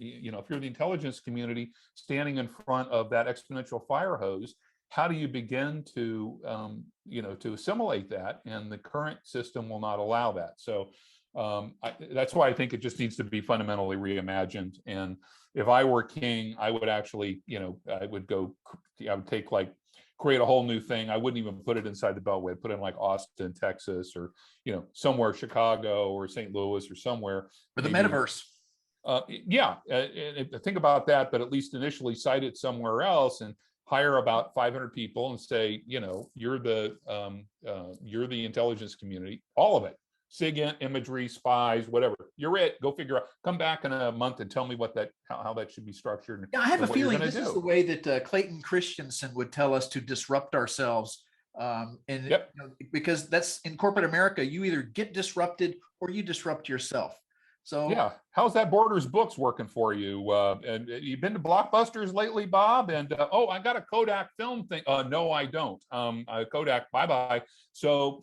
if you're the intelligence community standing in front of that exponential fire hose, how do you begin to, to assimilate that? And the current system will not allow that. So that's why I think it just needs to be fundamentally reimagined. And if I were king, I would actually, I would take create a whole new thing. I wouldn't even put it inside the Beltway. I'd put it in like Austin, Texas, or somewhere, Chicago or St. Louis or somewhere. For the metaverse. Think about that, but at least initially site it somewhere else and hire about 500 people and say, you're the intelligence community, all of it. SIGINT, imagery, spies, whatever. You're it. Go figure out. Come back in a month and tell me how that should be structured. Yeah, I have a feeling this is the way that Clayton Christensen would tell us to disrupt ourselves. Because that's in corporate America, you either get disrupted or you disrupt yourself. So yeah, how's that Borders Books working for you? And you've been to Blockbusters lately, Bob? And I got a Kodak film thing. No, I don't. Kodak, bye. So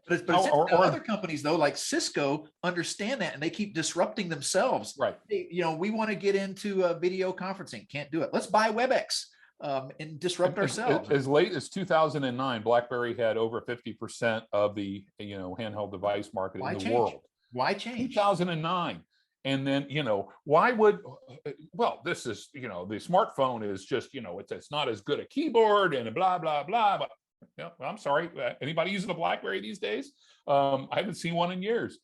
But other companies though, like Cisco, understand that and they keep disrupting themselves. Right. We want to get into video conferencing. Can't do it. Let's buy WebEx and disrupt ourselves. As late as 2009, BlackBerry had over 50% of the handheld device market in the world. Why change? 2009. And then, why would, this is, the smartphone is just, it's not as good a keyboard and blah, blah, blah. But I'm sorry. Anybody using a BlackBerry these days? I haven't seen one in years.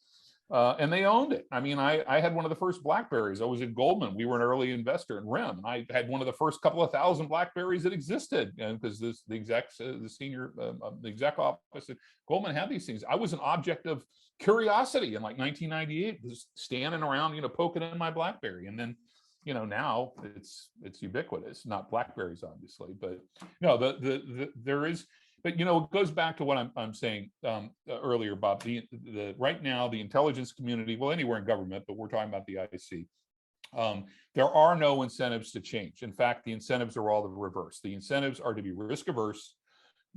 And they owned it. I mean, I had one of the first BlackBerrys. I was at Goldman. We were an early investor in RIM. And I had one of the first couple of thousand BlackBerries that existed. Because the exec office at Goldman had these things. I was an object of curiosity in like 1998, just standing around, poking in my BlackBerry. And then, now it's ubiquitous, not BlackBerries, obviously, but no, there is. But it goes back to what I'm saying earlier, Bob. Right now, the intelligence community, well, anywhere in government, but we're talking about the IC. There are no incentives to change. In fact, the incentives are all the reverse. The incentives are to be risk averse.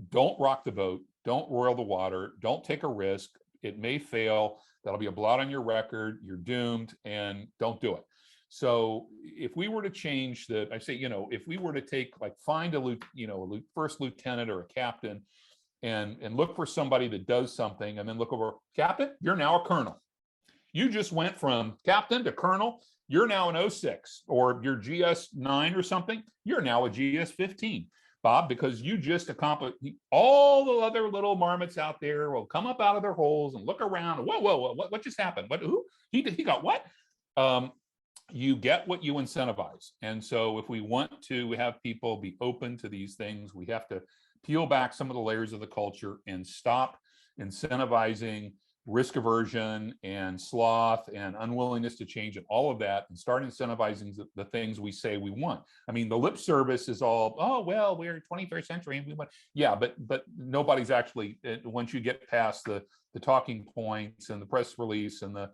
Don't rock the boat. Don't roil the water. Don't take a risk. It may fail. That'll be a blot on your record. You're doomed, and don't do it. So if we were to change if we were to find a first lieutenant or a captain and look for somebody that does something, and then look over, Captain, you're now a colonel. You just went from captain to colonel. You're now an 06, or you're GS9 or something. You're now a GS15, Bob, because you just accomplished. All the other little marmots out there will come up out of their holes and look around. Whoa, what just happened? What? Who? He got what? You get what you incentivize. And so if we want to have people be open to these things, we have to peel back some of the layers of the culture and stop incentivizing risk aversion and sloth and unwillingness to change and all of that, and start incentivizing the things we say we want. I mean, the lip service is all, oh, well, we're 21st century and we want, yeah, but nobody's actually, once you get past the talking points and the press release and the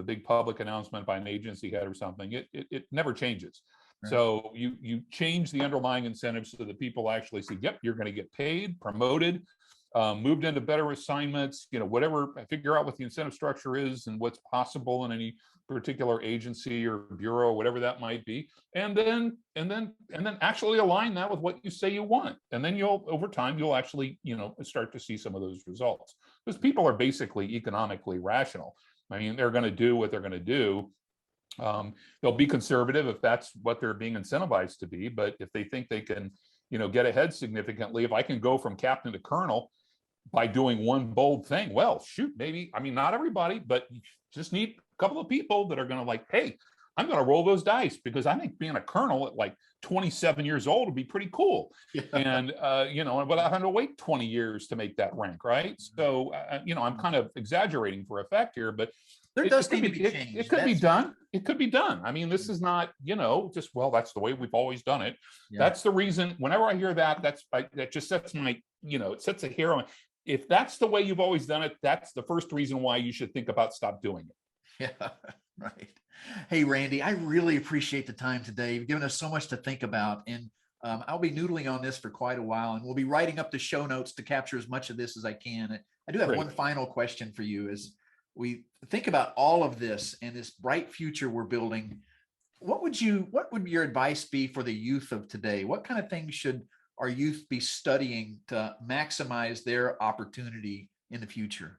big public announcement by an agency head or something, it never changes. Right. So you change the underlying incentives so that people actually see, yep, you're going to get paid, promoted, moved into better assignments, whatever, figure out what the incentive structure is and what's possible in any particular agency or bureau, whatever that might be. And then actually align that with what you say you want. And then over time, you'll actually, start to see some of those results, because people are basically economically rational. I mean, they're going to do what they're going to do. They'll be conservative if that's what they're being incentivized to be. But if they think they can, get ahead significantly, if I can go from captain to colonel by doing one bold thing, well, shoot, maybe, I mean, not everybody, but you just need a couple of people that are going to hey, I'm going to roll those dice because I think being a colonel at like 27 years old would be pretty cool. Yeah. And, without having to wait 20 years to make that rank, right? So, I'm kind of exaggerating for effect here, but there does need to be changed. It could be done. It could be done. I mean, this is not, just, well, that's the way we've always done it. Yeah. That's the reason, whenever I hear that, that just sets my, it sets a hair on. If that's the way you've always done it, that's the first reason why you should think about stop doing it. Yeah, right. Hey, Randy, I really appreciate the time today. You've given us so much to think about, and I'll be noodling on this for quite a while, and we'll be writing up the show notes to capture as much of this as I can. I do have one final question for you. As we think about all of this and this bright future we're building, what would your advice be for the youth of today? What kind of things should our youth be studying to maximize their opportunity in the future?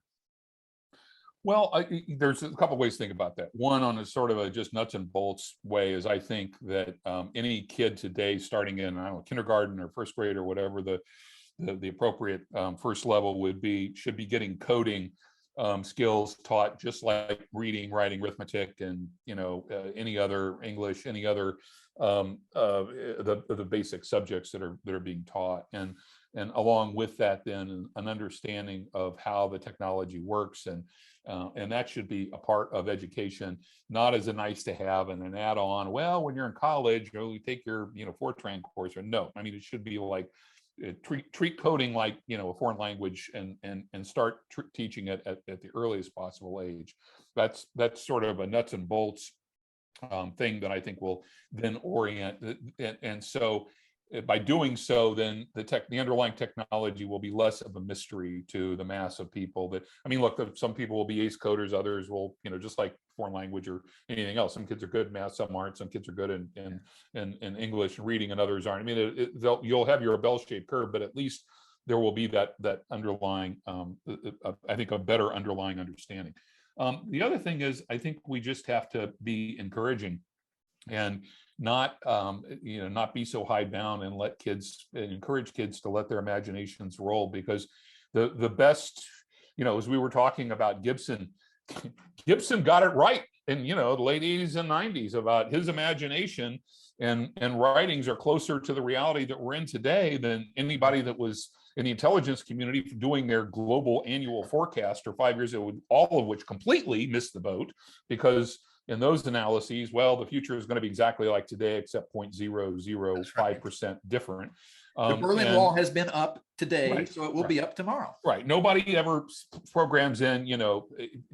Well, there's a couple of ways to think about that. One, on a sort of a just nuts and bolts way, is I think that any kid today starting in, kindergarten or first grade or whatever the appropriate first level would be, should be getting coding skills taught just like reading, writing, arithmetic, and any other English, any other the basic subjects that are being taught, and along with that, then an understanding of how the technology works, and that should be a part of education, not as a nice to have and an add-on. Well, when you're in college, you take your Fortran course, or no. I mean, it should be like treat coding like a foreign language, and start teaching it at the earliest possible age. That's sort of a nuts and bolts thing that I think will then orient, and so by doing so, then the underlying technology will be less of a mystery to the mass of people. That, I mean, look, some people will be ace coders, others will, just like foreign language or anything else. Some kids are good in math, some aren't. Some kids are good in English and reading, and others aren't. I mean, you'll have your bell-shaped curve, but at least there will be that underlying, I think, a better underlying understanding. The other thing is, I think we just have to be encouraging, and not be so hidebound, and encourage kids to let their imaginations roll, because the best, as we were talking about Gibson got it right in the late 80s and 90s about his imagination, and writings are closer to the reality that we're in today than anybody that was in the intelligence community doing their global annual forecast for 5 years, all of which completely missed the boat, because in those analyses, well, the future is going to be exactly like today, except 0.005% different. The Berlin Wall has been up today, so it will be up tomorrow. Right. Nobody ever programs in,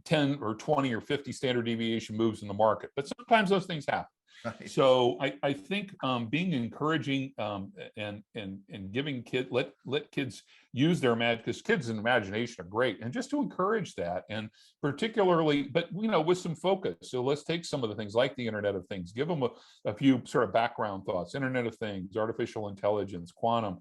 10 or 20 or 50 standard deviation moves in the market, but sometimes those things happen. Right. So I think being encouraging and giving let kids use their because kids' imagination are great, and just to encourage that, and particularly, but with some focus. So let's take some of the things like the Internet of Things, give them a few sort of background thoughts: Internet of Things, artificial intelligence, quantum.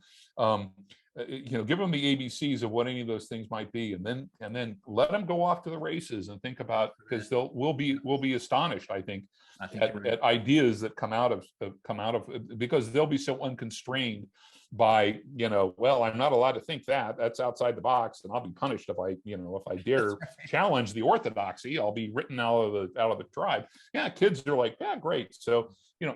Give them the ABCs of what any of those things might be, and then let them go off to the races and think about, because we'll be astonished, I think at ideas that come out of because they'll be so unconstrained by well, I'm not allowed to think that's outside the box, and I'll be punished if I dare challenge the orthodoxy. I'll be written out of the tribe. Yeah, kids are like, yeah, great. So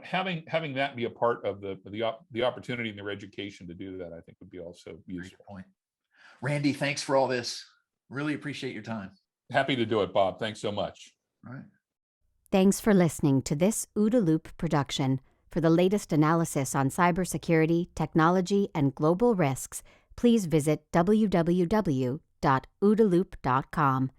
having that be a part of the opportunity in their education to do that, I think would be also useful. Great point. Randy, thanks for all this. Really appreciate your time. Happy to do it, Bob. Thanks so much. All right. Thanks for listening to this OODA Loop production. For the latest analysis on cybersecurity, technology, and global risks, please visit www.oodaloop.com.